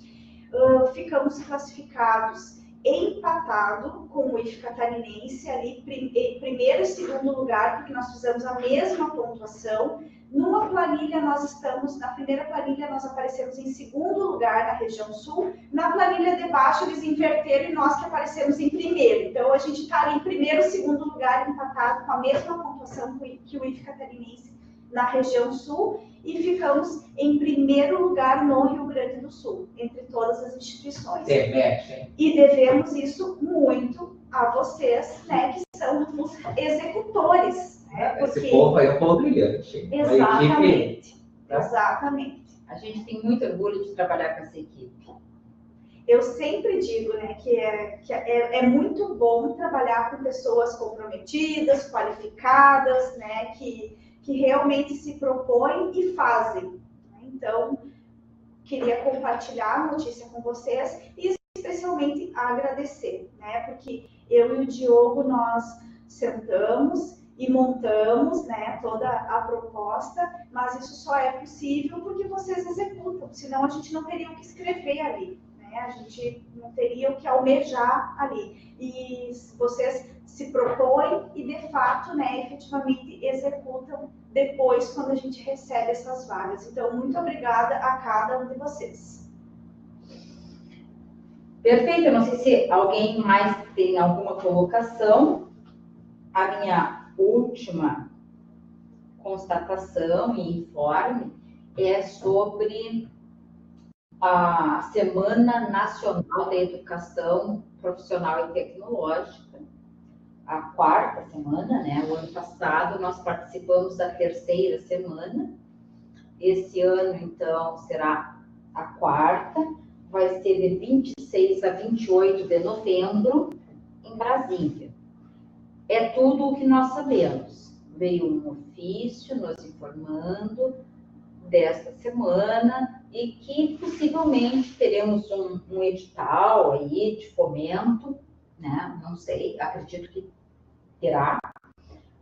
S8: Ficamos classificados empatado com o IF catarinense, ali primeiro e segundo lugar, porque nós fizemos a mesma pontuação. Numa planilha, na primeira planilha, nós aparecemos em segundo lugar na região sul. Na planilha de baixo, eles inverteram e nós que aparecemos em primeiro. Então, a gente está ali em primeiro e segundo lugar, empatado com a mesma pontuação que o IF catarinense na região sul. E ficamos em primeiro lugar no Rio Grande do Sul, entre todas as instituições. E devemos isso muito a vocês, né, que são os executores.
S1: Esse povo aí é um povo brilhante.
S2: Exatamente. Exatamente. A gente tem muito orgulho de trabalhar com essa equipe.
S8: Eu sempre digo, né, que é muito bom trabalhar com pessoas comprometidas, qualificadas, né, que realmente se propõem e fazem. Então, queria compartilhar a notícia com vocês e especialmente agradecer, né, porque eu e o Diogo, nós sentamos e montamos, né, toda a proposta, mas isso só é possível porque vocês executam, senão a gente não teria o que escrever ali, né? né? A gente não teria o que almejar ali. E vocês se propõem e, de fato, né, efetivamente executam depois, quando a gente recebe essas vagas. Então, muito obrigada a cada um de vocês.
S2: Perfeito, eu não sei se alguém mais tem alguma colocação. A minha última constatação e informe é sobre a Semana Nacional da Educação Profissional e Tecnológica, a 4ª semana, né? O ano passado nós participamos da 3ª semana, esse ano, então, será a 4ª, vai ser de 26 a 28 de novembro, em Brasília. É tudo o que nós sabemos. Veio um ofício nos informando desta semana e que possivelmente teremos um edital aí de fomento, né? Não sei, acredito que terá,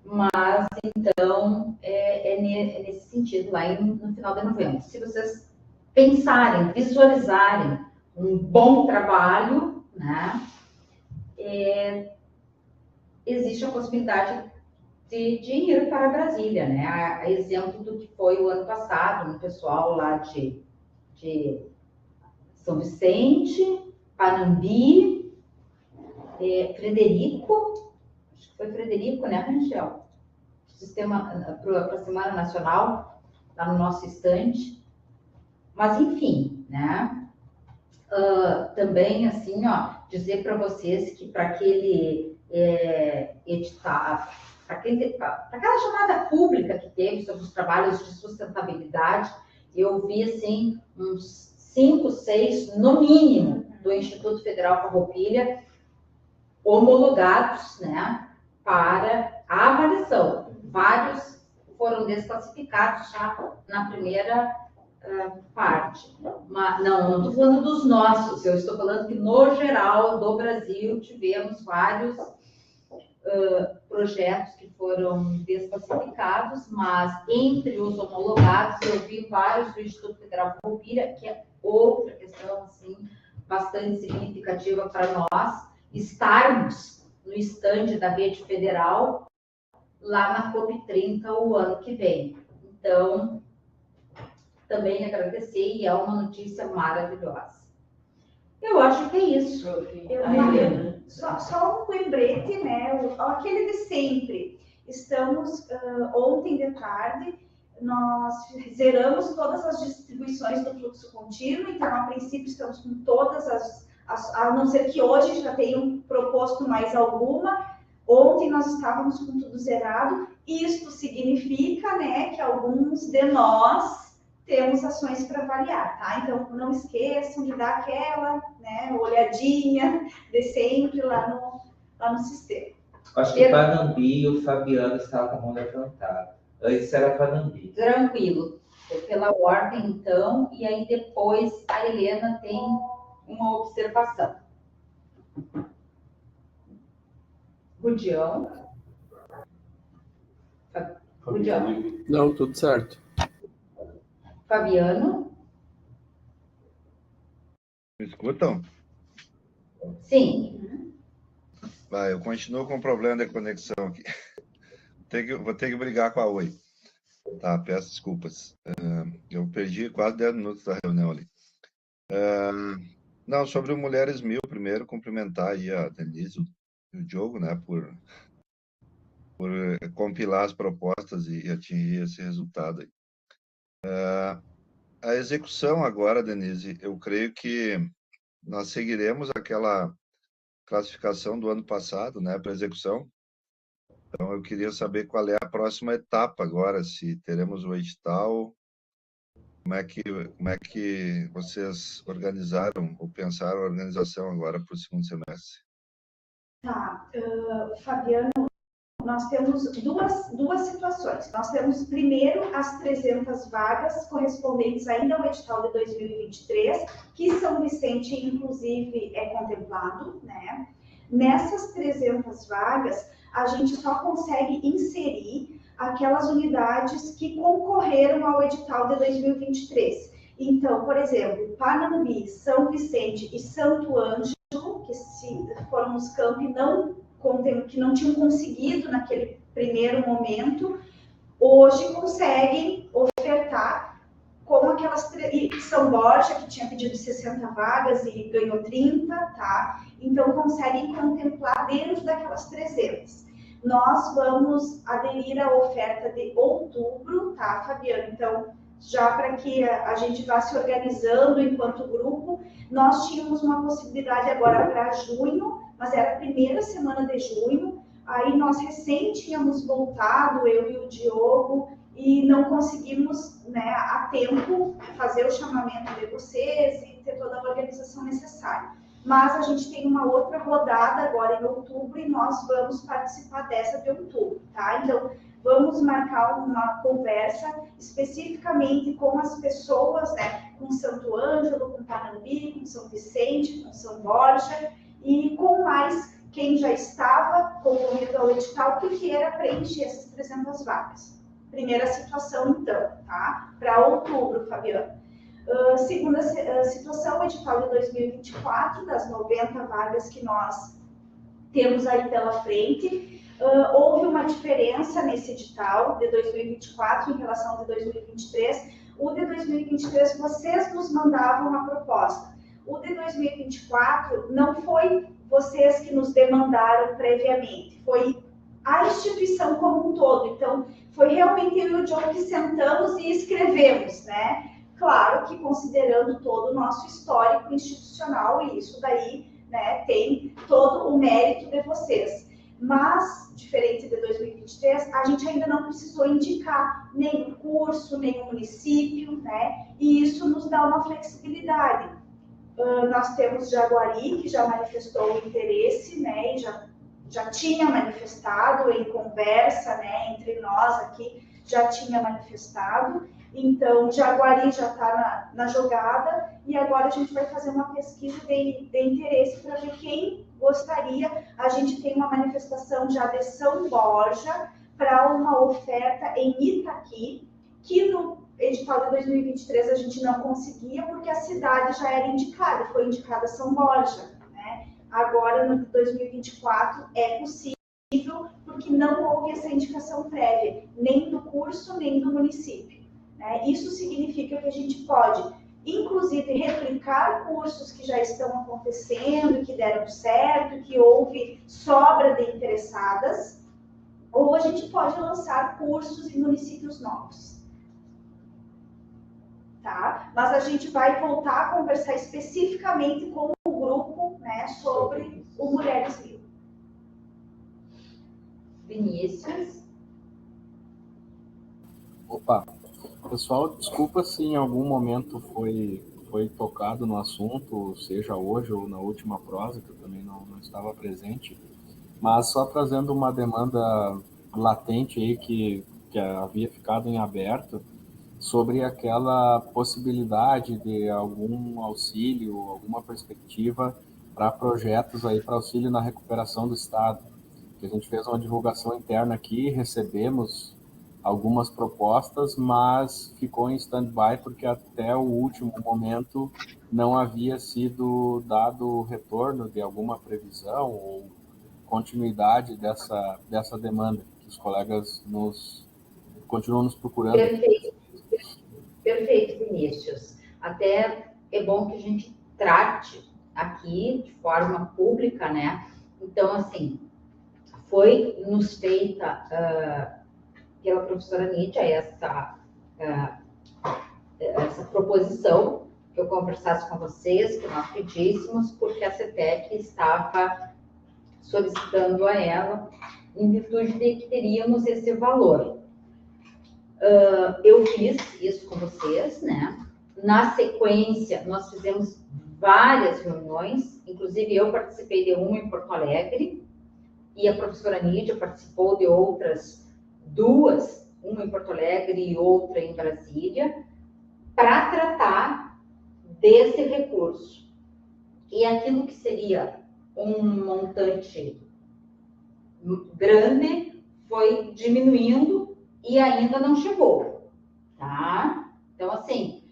S2: mas então é nesse sentido lá no final de novembro. Se vocês pensarem, visualizarem um bom trabalho, né? Existe a possibilidade de ir para Brasília, né? A exemplo do que foi o ano passado, um pessoal lá de São Vicente, Panambi, Frederico, acho que foi Frederico, né, Rangel? Para a Semana Nacional, lá no nosso estande. Mas, enfim, né? Também, assim, ó, dizer para vocês que para aquele edital, para aquela chamada pública que teve sobre os trabalhos de sustentabilidade, eu vi, assim, uns 5, 6, no mínimo, do Instituto Federal Farroupilha, homologados, né, para a avaliação. Vários foram desclassificados já na primeira parte. Mas, não estou falando dos nossos, eu estou falando que, no geral, do Brasil, tivemos vários projetos que foram desclassificados, mas entre os homologados eu vi vários do Instituto Federal Farroupilha, que é outra questão assim, bastante significativa para nós, estarmos no estande da rede federal lá na COP30 o ano que vem. Então, também agradecer, e é uma notícia maravilhosa. Eu acho que é isso.
S8: Só um lembrete, né? Aquele de sempre. Estamos, ontem de tarde, nós zeramos todas as distribuições do fluxo contínuo, então, a princípio, estamos com todas a não ser que hoje já tenham proposto mais alguma. Ontem nós estávamos com tudo zerado. Isto significa, né, que alguns de nós temos ações para avaliar, tá? Então, não esqueçam de dar aquela, né, olhadinha de sempre lá no sistema.
S1: Acho que Panambi e o Fabiano estavam com a mão levantada. Antes era Panambi.
S2: Tranquilo. Pela ordem, então, e aí depois a Helena tem uma observação. Rudião? Rudião?
S10: Não, tudo certo.
S2: Fabiano?
S13: Me escutam?
S2: Sim.
S13: Vai, eu continuo com o problema de conexão aqui. Vou ter que brigar com a Oi. Tá, peço desculpas. Eu perdi quase 10 minutos da reunião ali. Não, sobre o Mulheres 1000, primeiro cumprimentar aí a Denise e o Diogo, né, por compilar as propostas e atingir esse resultado aí. A execução agora, Denise, eu creio que nós seguiremos aquela classificação do ano passado, né, para execução. Então, eu queria saber qual é a próxima etapa agora, se teremos o edital, como é que vocês organizaram ou pensaram a organização agora para o segundo semestre?
S8: Tá, Fabiano, nós temos duas situações. Nós temos, primeiro, as 300 vagas correspondentes ainda ao edital de 2023, que São Vicente, inclusive, é contemplado, né? Nessas 300 vagas, a gente só consegue inserir aquelas unidades que concorreram ao edital de 2023. Então, por exemplo, Panambi, São Vicente e Santo Ângelo, que foram os campi que não tinham conseguido naquele primeiro momento, hoje conseguem ofertar com aquelas... E São Borja, que tinha pedido 60 vagas e ganhou 30, tá? Então, conseguem contemplar dentro daquelas 300. Nós vamos aderir à oferta de outubro, tá, Fabiana? Então, já para que a gente vá se organizando enquanto grupo, nós tínhamos uma possibilidade agora para junho, mas era a primeira semana de junho, aí nós recém tínhamos voltado, eu e o Diogo, e não conseguimos, né, a tempo fazer o chamamento de vocês e ter toda a organização necessária. Mas a gente tem uma outra rodada agora em outubro e nós vamos participar dessa de outubro, tá? Então, vamos marcar uma conversa especificamente com as pessoas, né? Com Santo Ângelo, com Panambi, com São Vicente, com São Borja e com mais quem já estava concorrendo ao edital que queira preencher essas 300 vagas. Primeira situação, então, tá? Para outubro, Fabiana. Segunda situação, o edital de 2024, das 90 vagas que nós temos aí pela frente. Houve uma diferença nesse edital de 2024 em relação ao de 2023. O de 2023, vocês nos mandavam a proposta. O de 2024 não foi vocês que nos demandaram previamente, foi a instituição como um todo. Então, foi realmente eu e o John que sentamos e escrevemos, né? Claro que considerando todo o nosso histórico institucional, e isso daí, né, tem todo o mérito de vocês. Mas, diferente de 2023, a gente ainda não precisou indicar nenhum curso, nenhum município, né? E isso nos dá uma flexibilidade. Nós temos Jaguari, que já manifestou o interesse, né? E já tinha manifestado em conversa, né? Entre nós aqui, já tinha manifestado. Então, Jaguari já está na jogada e agora a gente vai fazer uma pesquisa de interesse para ver quem gostaria. A gente tem uma manifestação já de São Borja para uma oferta em Itaqui, que no edital de 2023 a gente não conseguia porque a cidade já era indicada, foi indicada São Borja, né? Agora, no 2024, é possível porque não houve essa indicação prévia, nem do curso, nem do município. Isso significa que a gente pode, inclusive, replicar cursos que já estão acontecendo, que deram certo, que houve sobra de interessadas, ou a gente pode lançar cursos em municípios novos. Tá? Mas a gente vai voltar a conversar especificamente com o grupo, né, sobre o Mulheres Vivas.
S2: Vinícius.
S14: Opa, pessoal, desculpa se em algum momento foi tocado no assunto, seja hoje ou na última prosa, que eu também não estava presente, mas só trazendo uma demanda latente aí que havia ficado em aberto sobre aquela possibilidade de algum auxílio, alguma perspectiva para projetos aí para auxílio na recuperação do Estado. Que a gente fez uma divulgação interna aqui, recebemos algumas propostas, mas ficou em stand-by porque até o último momento não havia sido dado retorno de alguma previsão ou continuidade dessa demanda, que os colegas continuam nos procurando.
S2: Perfeito, Vinícius. Até é bom que a gente trate aqui de forma pública, né? Então, assim, foi nos feita pela professora Nídia essa proposição que eu conversasse com vocês, que nós pedíssemos, porque a CETEC estava solicitando a ela em virtude de que teríamos esse valor. Eu fiz isso com vocês, né? Na sequência, nós fizemos várias reuniões, inclusive eu participei de uma em Porto Alegre, e a professora Nídia participou de outras duas, uma em Porto Alegre e outra em Brasília, para tratar desse recurso. E aquilo que seria um montante grande foi diminuindo e ainda não chegou, tá? Então, assim,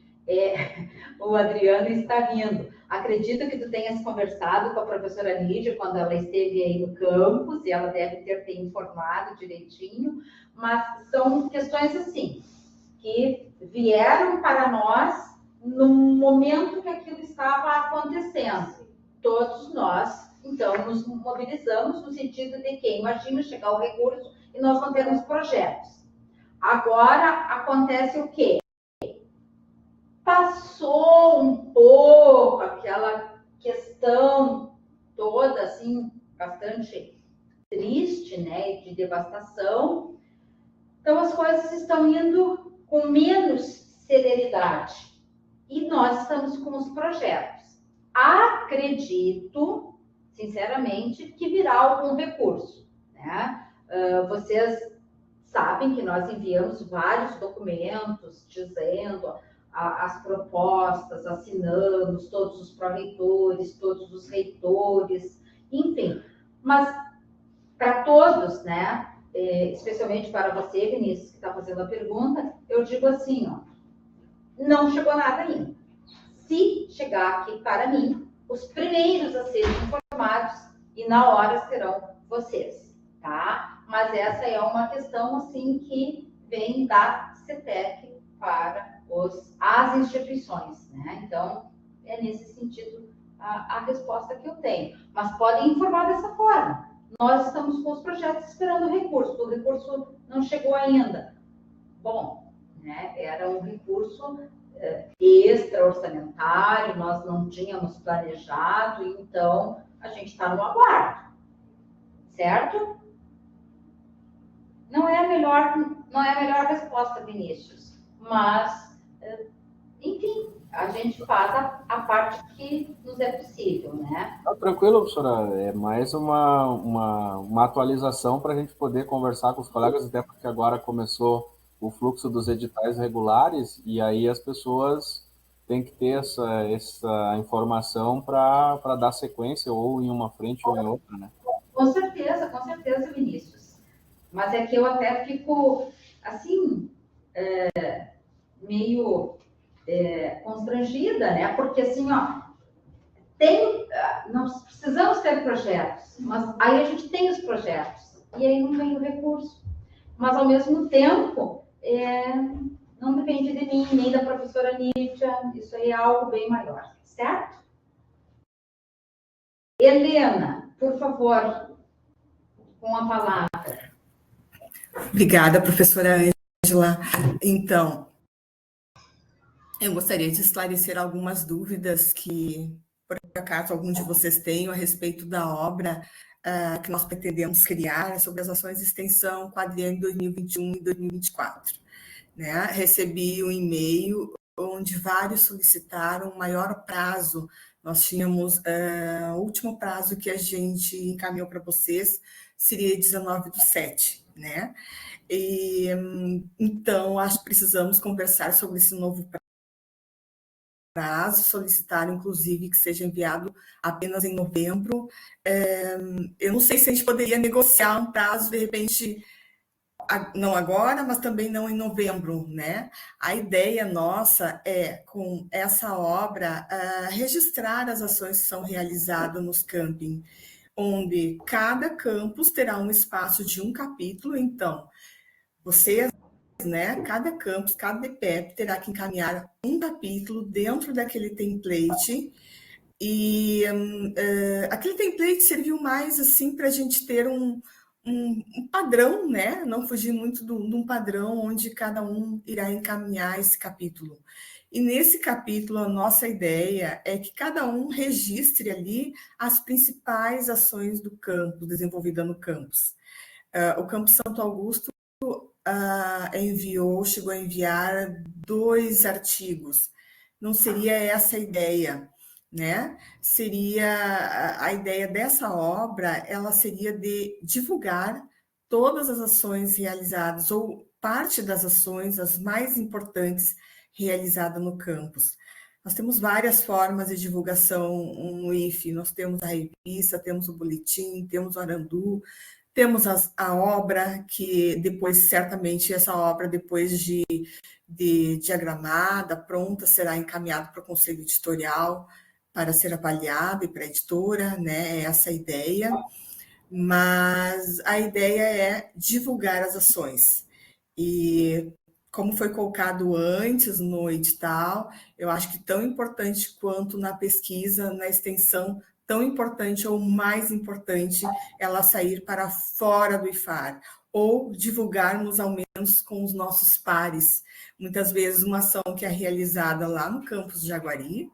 S2: O Adriano está rindo. Acredito que tu tenhas conversado com a professora Lídia quando ela esteve aí no campus, e ela deve ter te informado direitinho, mas são questões assim, que vieram para nós no momento que aquilo estava acontecendo. Todos nós, então, nos mobilizamos no sentido de que, imagina chegar o recurso e nós não temos projetos. Agora, acontece o quê? Passou um pouco aquela questão toda, assim, bastante triste, né, de devastação. Então, as coisas estão indo com menos celeridade. E nós estamos com os projetos. Acredito, sinceramente, que virá algum recurso, né? Vocês sabem que nós enviamos vários documentos dizendo as propostas, assinamos todos os pró-reitores, todos os reitores, enfim. Mas para todos, né? Especialmente para você, Vinícius, que está fazendo a pergunta, eu digo assim, ó, não chegou nada ainda. Se chegar aqui para mim, os primeiros a serem informados, e na hora serão vocês, tá? Mas essa é uma questão, assim, que vem da CETEC para as instituições, né? Então, é nesse sentido a resposta que eu tenho. Mas podem informar dessa forma. Nós estamos com os projetos esperando o recurso não chegou ainda. Bom, né? Era um recurso extra-orçamentário, nós não tínhamos planejado, então a gente está no aguardo, certo? Não é a melhor resposta, Vinícius, mas, enfim, a gente faz a parte que nos é possível, né?
S14: Tranquilo, professora, é mais uma atualização para a gente poder conversar com os colegas, até porque agora começou o fluxo dos editais regulares, e aí as pessoas têm que ter essa informação para dar sequência, ou em uma frente ou em outra, né?
S2: Com certeza, Vinícius. Mas é que eu até fico, assim, meio constrangida, né? Porque, assim, ó, nós precisamos ter projetos, mas aí a gente tem os projetos, e aí não vem o recurso. Mas, ao mesmo tempo, não depende de mim, nem da professora Nídia, isso aí é algo bem maior, certo? Helena, por favor, com a palavra.
S15: Obrigada, professora Ângela. Então, eu gostaria de esclarecer algumas dúvidas que, por acaso, algum de vocês tenham a respeito da obra que nós pretendemos criar sobre as ações de extensão quadriênio 2021 e 2024. Né? Recebi um e-mail onde vários solicitaram maior prazo. Nós tínhamos o último prazo que a gente encaminhou para vocês seria 19/7, né? E, então, acho que precisamos conversar sobre esse novo prazo, solicitar, inclusive, que seja enviado apenas em novembro. Eu não sei se a gente poderia negociar um prazo, de repente, não agora, mas também não em novembro, né? A ideia nossa é, com essa obra, registrar as ações que são realizadas nos camping, onde cada campus terá um espaço de um capítulo. Então, vocês, né, cada campus, cada DPEP terá que encaminhar um capítulo dentro daquele template, e aquele template serviu mais assim para a gente ter um padrão, né? Não fugir muito de um padrão onde cada um irá encaminhar esse capítulo. E nesse capítulo, a nossa ideia é que cada um registre ali as principais ações do campus, desenvolvidas no campus. O Campus Santo Augusto chegou a enviar 2 artigos. Não seria essa a ideia, né? Seria a ideia dessa obra, ela seria de divulgar todas as ações realizadas, ou parte das ações, as mais importantes, realizadas no campus. Nós temos várias formas de divulgação no IFE, nós temos a revista, temos o boletim, temos o Arandu, Temos a obra, que depois, certamente, essa obra, depois de diagramada, pronta, será encaminhada para o Conselho Editorial para ser avaliada e para a editora, né? É essa a ideia. Mas a ideia é divulgar as ações. E, como foi colocado antes no edital, eu acho que tão importante quanto na pesquisa, na extensão, tão importante ou mais importante ela sair para fora do IFAR, ou divulgarmos ao menos com os nossos pares. Muitas vezes uma ação que é realizada lá no campus de Jaguari,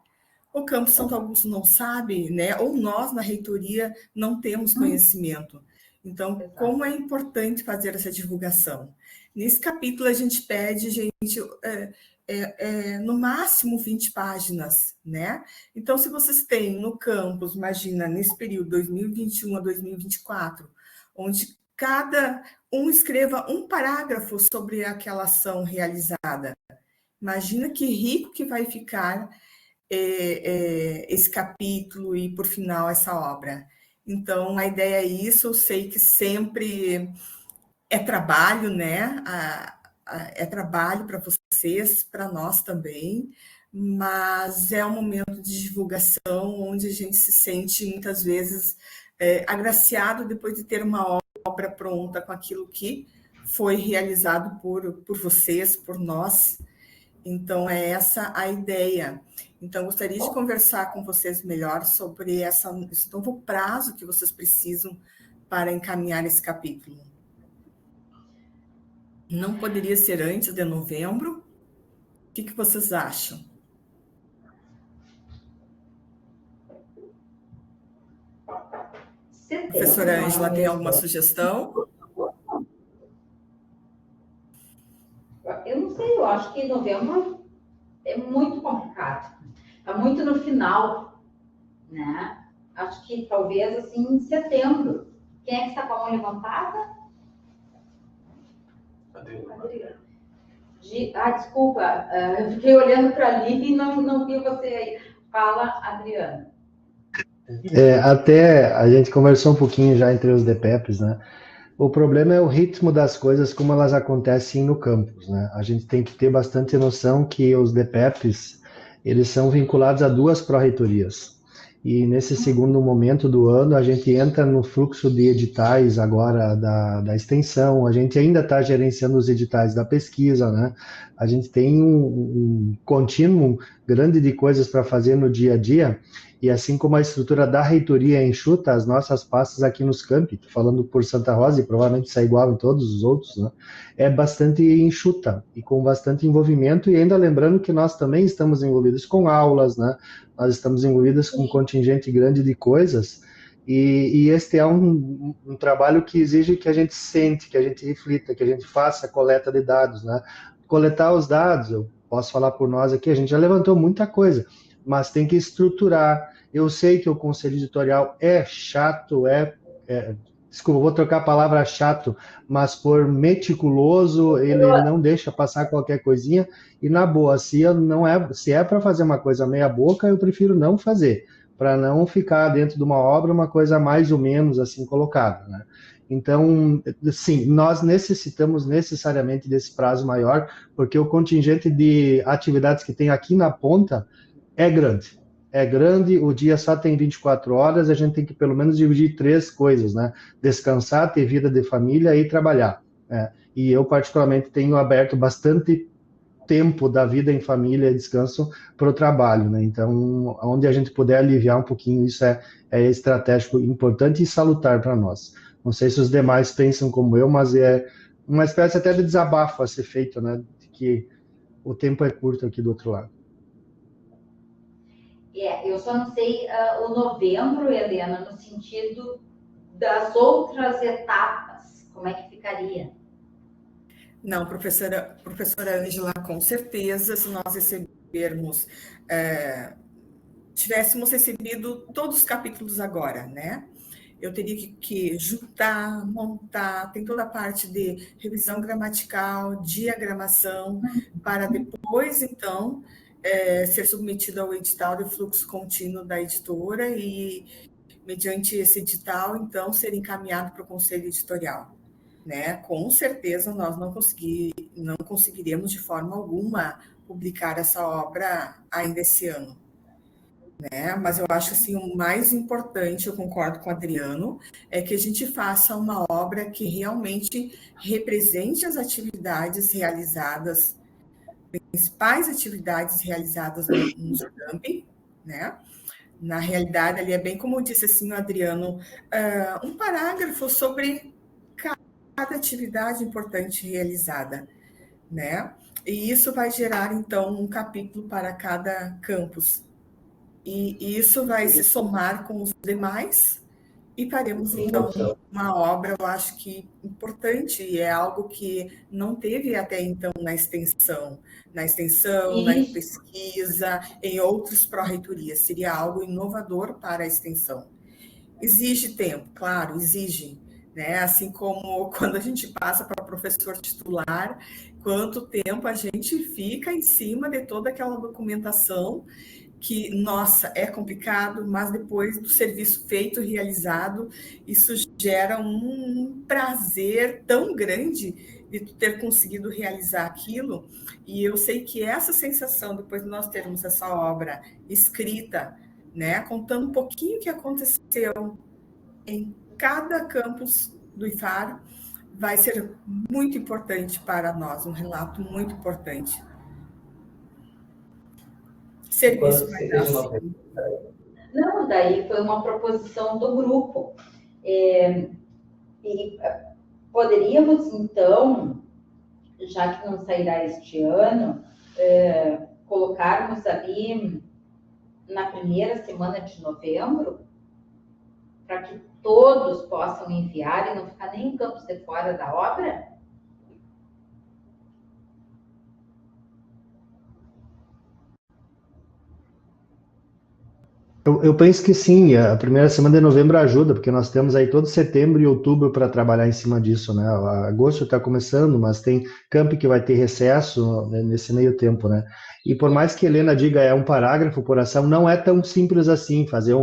S15: o campus Santo Augusto não sabe, né? Ou nós na reitoria não temos conhecimento. Então, como é importante fazer essa divulgação? Nesse capítulo a gente pede, gente, no máximo 20 páginas, né? Então, se vocês têm no campus, imagina, nesse período 2021 a 2024, onde cada um escreva um parágrafo sobre aquela ação realizada, imagina que rico que vai ficar esse capítulo e, por final, essa obra. Então, a ideia é isso. Eu sei que sempre é trabalho, né? É trabalho para vocês, para nós também, mas é um momento de divulgação onde a gente se sente, muitas vezes, agraciado depois de ter uma obra pronta com aquilo que foi realizado por vocês, por nós. Então, é essa a ideia. Então, gostaria de conversar com vocês melhor sobre esse novo prazo que vocês precisam para encaminhar esse capítulo. Não poderia ser antes de novembro? O que vocês acham? Professora Ângela, tem alguma sugestão?
S2: Eu não sei, eu acho que novembro é muito complicado. Está muito no final, né? Acho que talvez assim em setembro. Quem é que está com a mão levantada? Adriana. Desculpa, eu fiquei olhando para ali e não vi você aí. Fala, Adriana.
S5: Até a gente conversou um pouquinho já entre os DPEPs, né? O problema é o ritmo das coisas, como elas acontecem no campus, né? A gente tem que ter bastante noção que os DPEPs, eles são vinculados a 2 pró-reitorias. E nesse segundo momento do ano, a gente entra no fluxo de editais agora da extensão, a gente ainda está gerenciando os editais da pesquisa, né? A gente tem um contínuo grande de coisas para fazer no dia a dia, e assim como a estrutura da reitoria é enxuta, as nossas pastas aqui nos campi, falando por Santa Rosa, e provavelmente isso é igual em todos os outros, né? É bastante enxuta e com bastante envolvimento, e ainda lembrando que nós também estamos envolvidos com aulas, né? Nós estamos envolvidos com um contingente grande de coisas, e este é um trabalho que exige que a gente sente, que a gente reflita, que a gente faça a coleta de dados, né? Coletar os dados, eu posso falar por nós aqui, a gente já levantou muita coisa, mas tem que estruturar. Eu sei que o conselho editorial é chato, desculpa, vou trocar a palavra chato, mas por meticuloso, ele não deixa passar qualquer coisinha, e na boa, se é para fazer uma coisa meia boca, eu prefiro não fazer, para não ficar dentro de uma obra uma coisa mais ou menos assim colocada, né? Então, sim, nós necessitamos necessariamente desse prazo maior, porque o contingente de atividades que tem aqui na ponta é grande, o dia só tem 24 horas, a gente tem que pelo menos dividir 3 coisas, né? Descansar, ter vida de família e trabalhar, né? E eu, particularmente, tenho aberto bastante tempo da vida em família e descanso para o trabalho, né? Então, onde a gente puder aliviar um pouquinho, isso é estratégico, importante e salutar para nós. Não sei se os demais pensam como eu, mas é uma espécie até de desabafo a ser feito, né? De que o tempo é curto aqui do outro lado.
S2: Eu só não sei o novembro, Helena, no sentido das outras etapas, como é que ficaria?
S15: Não, professora Ângela, com certeza, se nós tivéssemos recebido todos os capítulos agora, né? Eu teria que juntar, montar, tem toda a parte de revisão gramatical, diagramação, para depois, então, ser submetido ao edital de fluxo contínuo da editora, e mediante esse edital, então, ser encaminhado para o Conselho Editorial. Né? Com certeza nós não conseguiremos de forma alguma publicar essa obra ainda esse ano. Né? Mas eu acho assim, o mais importante, eu concordo com o Adriano, é que a gente faça uma obra que realmente represente as atividades realizadas, principais atividades realizadas no SCAMP, né? Na realidade, ali é bem como disse assim o Adriano, um parágrafo sobre cada atividade importante realizada, né? E isso vai gerar, então, um capítulo para cada campus. E isso vai se somar com os demais e faremos, então, uma obra, eu acho que importante, e é algo que não teve até então na extensão, na pesquisa, em outras pró-reitorias. Seria algo inovador para a extensão. Exige tempo, claro, exige. Né? Assim como quando a gente passa para professor titular, quanto tempo a gente fica em cima de toda aquela documentação que, nossa, é complicado, mas depois do serviço feito, realizado, isso gera um prazer tão grande de tu ter conseguido realizar aquilo. E eu sei que essa sensação, depois de nós termos essa obra escrita, né, contando um pouquinho o que aconteceu em cada campus do IFAR, vai ser muito importante para nós, um relato muito importante. Serviço vai dar sim.
S2: Não, daí foi uma proposição do grupo. E poderíamos, então, já que não sairá este ano, colocarmos ali na primeira semana de novembro, para que todos possam enviar e não ficar nem em campos de fora da obra?
S5: Eu penso que sim, a primeira semana de novembro ajuda, porque nós temos aí todo setembro e outubro para trabalhar em cima disso, né? Agosto está começando, mas tem camp que vai ter recesso, né, nesse meio tempo, né? E por mais que Helena diga é um parágrafo por ação, não é tão simples assim, fazer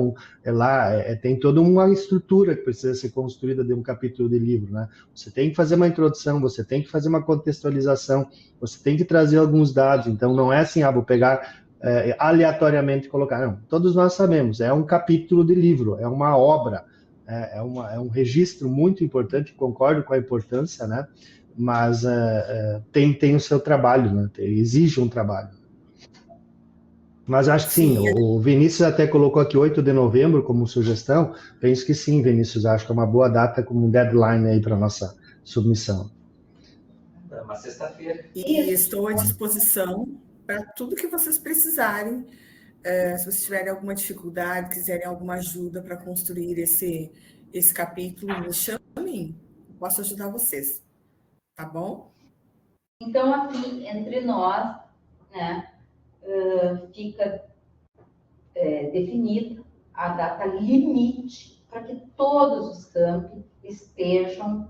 S5: tem toda uma estrutura que precisa ser construída de um capítulo de livro, né? Você tem que fazer uma introdução, você tem que fazer uma contextualização, você tem que trazer alguns dados, então não é assim, vou pegar aleatoriamente colocar. Não, todos nós sabemos, é um capítulo de livro, é uma obra, é um registro muito importante, concordo com a importância, né? Mas tem o seu trabalho, né? Exige um trabalho. Mas acho que sim, o Vinícius até colocou aqui 8 de novembro como sugestão, penso que sim, Vinícius, acho que é uma boa data como deadline aí para nossa submissão.
S1: É uma sexta-feira.
S15: E estou à disposição para tudo que vocês precisarem. Se vocês tiverem alguma dificuldade, quiserem alguma ajuda para construir esse capítulo, me chamem, posso ajudar vocês. Tá bom?
S2: Então, aqui, entre nós, né, fica definida a data limite para que todos os campi estejam,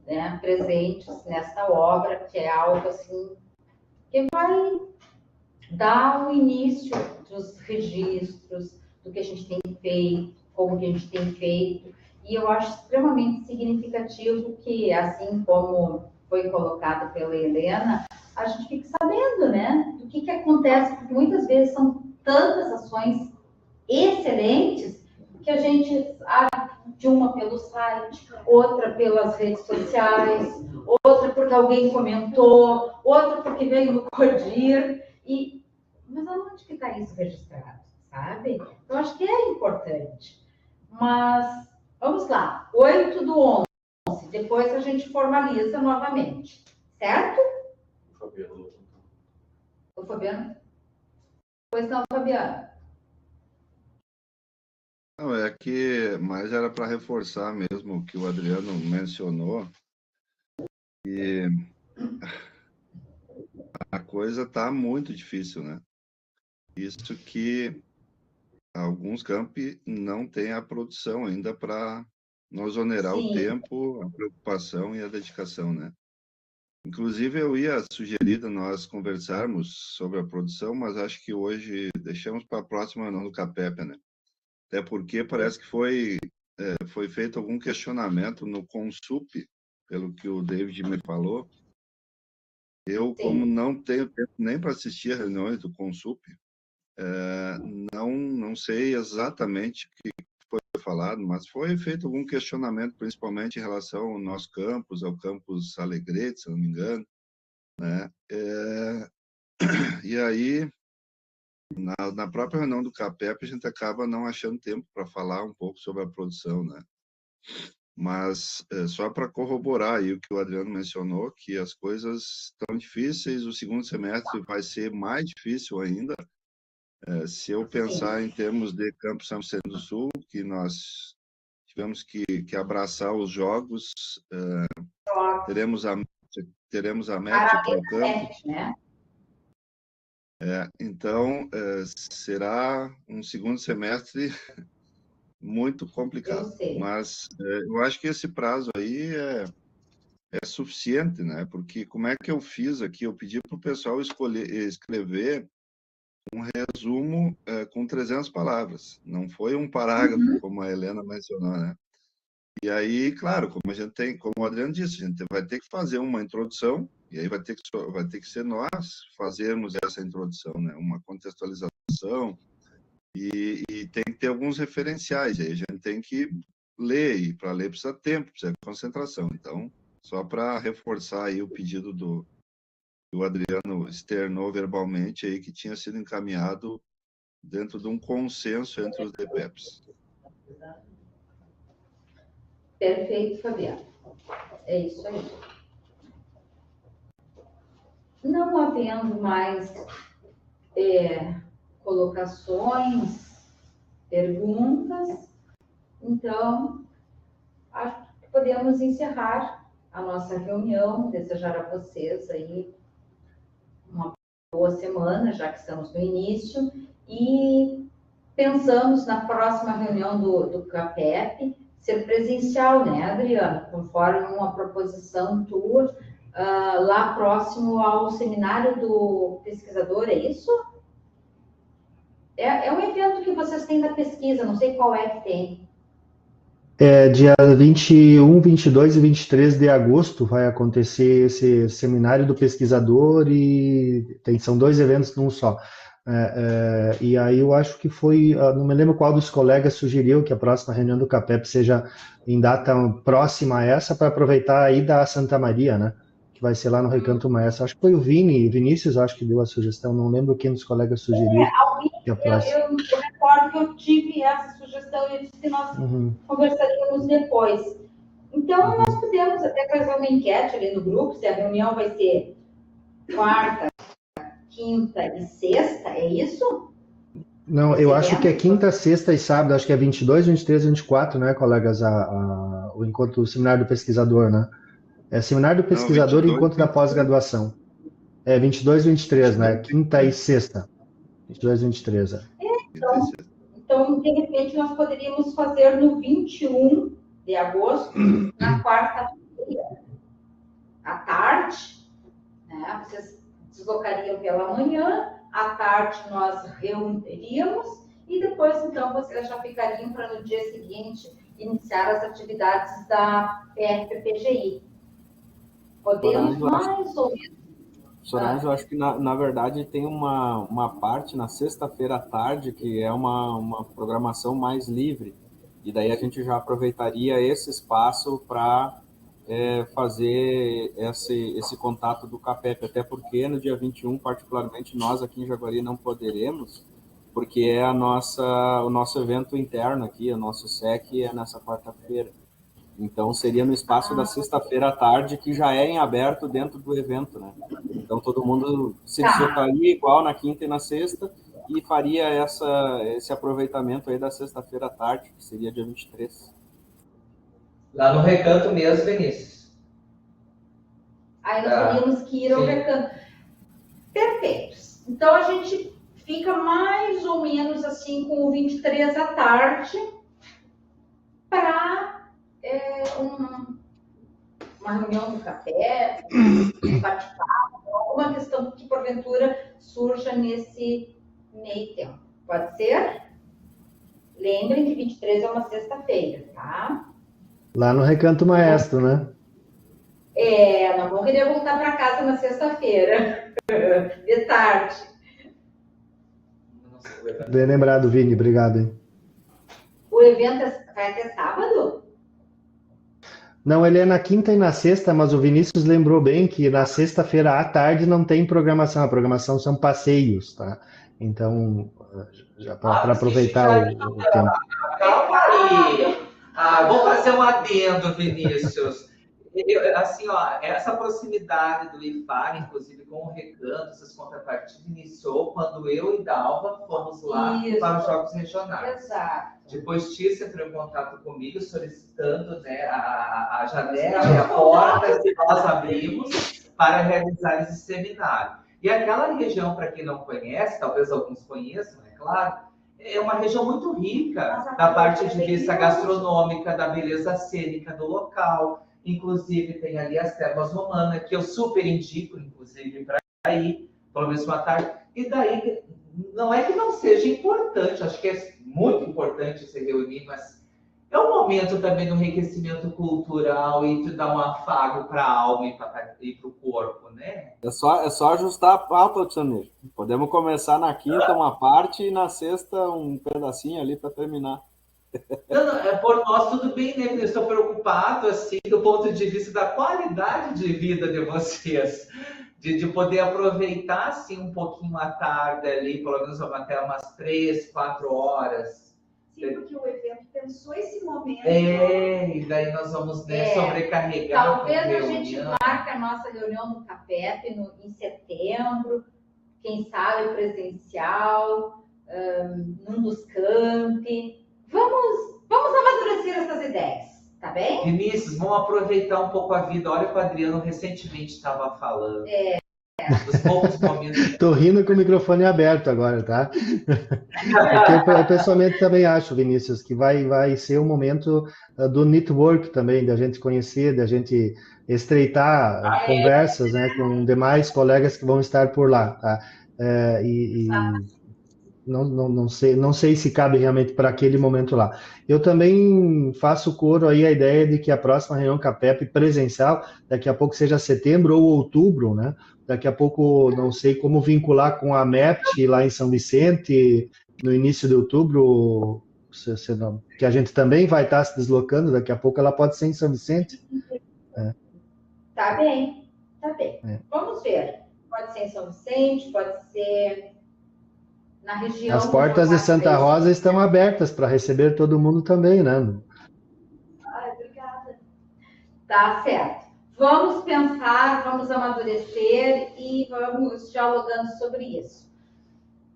S2: né, presentes nesta obra, que é algo assim que vai dar o início dos registros, do que a gente tem feito, como que a gente tem feito, e eu acho extremamente significativo que, assim como foi colocado pela Helena, a gente fique sabendo, né, do que acontece, porque muitas vezes são tantas ações excelentes que a gente, de uma pelo site, outra pelas redes sociais, outra porque alguém comentou, outra porque veio no CODIR, mas onde que está isso registrado, sabe? Eu acho que é importante. Mas, vamos lá, 8/11, depois a gente formaliza novamente, certo? O Fabiano? Pois não, Fabiano.
S13: Não, é que mais era para reforçar mesmo o que o Adriano mencionou, e a coisa está muito difícil, né? Isso que alguns campi não têm a produção ainda para nos onerar o tempo, a preocupação e a dedicação, né? Inclusive, eu ia sugerir nós conversarmos sobre a produção, mas acho que hoje deixamos para a próxima, não do CAPEP, né? Até porque parece que foi feito algum questionamento no Consup, pelo que o David me falou. Eu, como não tenho tempo nem para assistir a reuniões do Consup, não sei exatamente o que foi falado, mas foi feito algum questionamento, principalmente em relação ao nosso campus, ao campus Alegrete, se não me engano, né? E aí, na própria reunião do CAPEP, a gente acaba não achando tempo para falar um pouco sobre a produção, né? Mas só para corroborar aí o que o Adriano mencionou, que as coisas estão difíceis, o segundo semestre vai ser mais difícil ainda. Se eu pensar em termos de Campus São Vicente do Sul, que nós tivemos que abraçar os jogos, teremos a MET para o campus.
S2: Né?
S13: Então, será um segundo semestre muito complicado. Mas eu acho que esse prazo aí é suficiente, né? Porque como é que eu fiz aqui? Eu pedi para o pessoal escrever um resumo com 300 palavras. Não foi um parágrafo, como a Helena mencionou, né? E aí, claro, como o Adriano disse, a gente vai ter que fazer uma introdução, e aí vai ter que ser nós fazermos essa introdução, né? Uma contextualização, e tem que ter alguns referenciais, aí a gente tem que ler, e para ler precisa tempo, precisa de concentração. Então, só para reforçar aí o pedido do Adriano externou verbalmente aí, que tinha sido encaminhado dentro de um consenso entre os DPEPs.
S2: Perfeito, Fabiano. É isso aí. Não havendo mais colocações, perguntas, então acho que podemos encerrar a nossa reunião, desejar a vocês aí uma boa semana, já que estamos no início, e pensamos na próxima reunião do CAPEP ser presencial, né, Adriano? Conforme uma proposição tua, lá próximo ao seminário do pesquisador, é isso? É um evento que vocês têm da pesquisa, não sei qual é que tem.
S5: Dia 21, 22 e 23 de agosto vai acontecer esse seminário do pesquisador e são 2 eventos num só. E aí eu acho que não me lembro qual dos colegas sugeriu que a próxima reunião do CAPEP seja em data próxima a essa, para aproveitar a ida a Santa Maria, né? Que vai ser lá no Recanto Maestro. Acho que foi o Vinícius, acho que deu a sugestão, não lembro quem dos colegas sugeriu.
S2: Eu recordo que eu tive essa sugestão e eu disse que nós conversaríamos depois. Então, nós podemos até fazer uma enquete ali no grupo, se a reunião vai ser quarta, quinta e sexta, é isso?
S5: Não, eu acho que é quinta, sexta e sábado, acho que é 22, 23 e 24, né, colegas, o encontro, o seminário do pesquisador, né? É seminário do pesquisador e encontro da pós-graduação. 22 e 23, né? Quinta e sexta. 22 e 23,
S2: Então, de repente, nós poderíamos fazer no 21 de agosto, na quarta-feira, à tarde, né? Vocês deslocariam pela manhã, à tarde nós reuniríamos e depois, então, vocês já ficariam para no dia seguinte iniciar as atividades da PRPPGI. Podemos mais ou menos?
S14: Sorange, eu acho que, na verdade, tem uma parte na sexta-feira à tarde que é uma programação mais livre, e daí a gente já aproveitaria esse espaço para fazer esse contato do CAPEP, até porque no dia 21, particularmente, nós aqui em Jaguari não poderemos, porque é o nosso evento interno aqui, o nosso SEC é nessa quarta-feira. Então, seria no espaço da sexta-feira à tarde, que já é em aberto dentro do evento, né? Então, todo mundo se deslocaria igual na quinta e na sexta e faria esse aproveitamento aí da sexta-feira à tarde, que seria dia 23.
S1: Lá no Recanto mesmo, Vinícius.
S2: Aí nós teríamos que ir ao Recanto. Perfeito. Então, a gente fica mais ou menos assim com o 23 à tarde para uma reunião do café, um bate-papo, alguma questão que porventura surja nesse meio tempo. Pode ser? Lembrem que 23 é uma sexta-feira, tá?
S5: Lá no Recanto Maestro, né?
S2: Não vou querer voltar para casa na sexta-feira, de tarde.
S5: Bem lembrado, Vini, obrigado, hein?
S2: O evento vai até sábado?
S5: Não, ele é na quinta e na sexta, mas o Vinícius lembrou bem que na sexta-feira à tarde não tem programação, a programação são passeios, tá? Então, já para aproveitar o tempo.
S1: Calma aí. Vou fazer um adendo, Vinícius. Assim, ó, essa proximidade do IFAR, inclusive com o Recanto, essas contrapartidas, iniciou quando eu e Dalva fomos lá para os Jogos Regionais.
S2: Exato.
S1: Depois Tícia entrou em contato comigo, solicitando, né, a janela e a porta que nós abrimos para realizar esse seminário. E aquela região, para quem não conhece, talvez alguns conheçam, é claro, é uma região muito rica da parte de vista gastronômica, da beleza cênica do local. Inclusive, tem ali as termas romanas, que eu super indico, inclusive, para ir, pelo menos uma tarde. E daí, não é que não seja importante, acho que é muito importante se reunir, mas é um momento também do enriquecimento cultural e de dar um afago para a alma e para o corpo, né?
S14: É só ajustar a pauta, Tchane. Podemos começar na quinta uma parte e na sexta um pedacinho ali para terminar.
S1: Não, por nós tudo bem, né? Eu estou preocupado, assim, do ponto de vista da qualidade de vida de vocês, de poder aproveitar, assim, um pouquinho a tarde ali, pelo menos até umas 3, 4 horas.
S8: Sim, porque o evento pensou esse momento.
S1: E daí nós vamos, né, sobrecarregar.
S2: Talvez a gente marque a nossa reunião no CAPEP em setembro, quem sabe presencial, num dos campi. Vamos amadurecer essas ideias, tá bem?
S1: Vinícius, vamos aproveitar um pouco a vida. Olha o que o Adriano recentemente estava falando. Os poucos momentos.
S5: Tô rindo com o microfone aberto agora, tá? Porque eu pessoalmente também acho, Vinícius, que vai ser um momento do network também, da gente conhecer, da gente estreitar conversas, né, com demais colegas que vão estar por lá, tá? Não sei se cabe realmente para aquele momento lá. Eu também faço coro aí a ideia de que a próxima reunião CAPEP presencial, daqui a pouco seja setembro ou outubro, né? Daqui a pouco, não sei como vincular com a MEPT lá em São Vicente, no início de outubro, que a gente também vai estar se deslocando, daqui a pouco ela pode ser em São Vicente.
S2: Tá bem. Vamos ver. Pode ser em São Vicente, pode ser na região.
S5: As portas de Santa Rosa estão abertas para receber todo mundo também, né?
S2: Obrigada. Tá certo. Vamos pensar, vamos amadurecer e vamos dialogando sobre isso.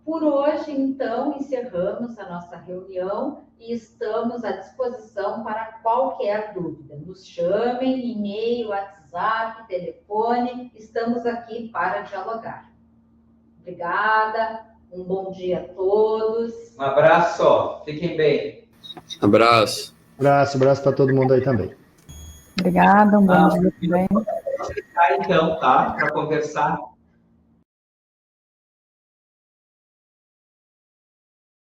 S2: Por hoje, então, encerramos a nossa reunião e estamos à disposição para qualquer dúvida. Nos chamem, e-mail, WhatsApp, telefone, estamos aqui para dialogar. Obrigada, um bom dia a todos.
S1: Um abraço, fiquem bem.
S10: Abraço.
S5: Abraço para todo mundo aí também.
S7: Obrigada, um bom dia também.
S1: Vamos ficar então, tá? Para conversar.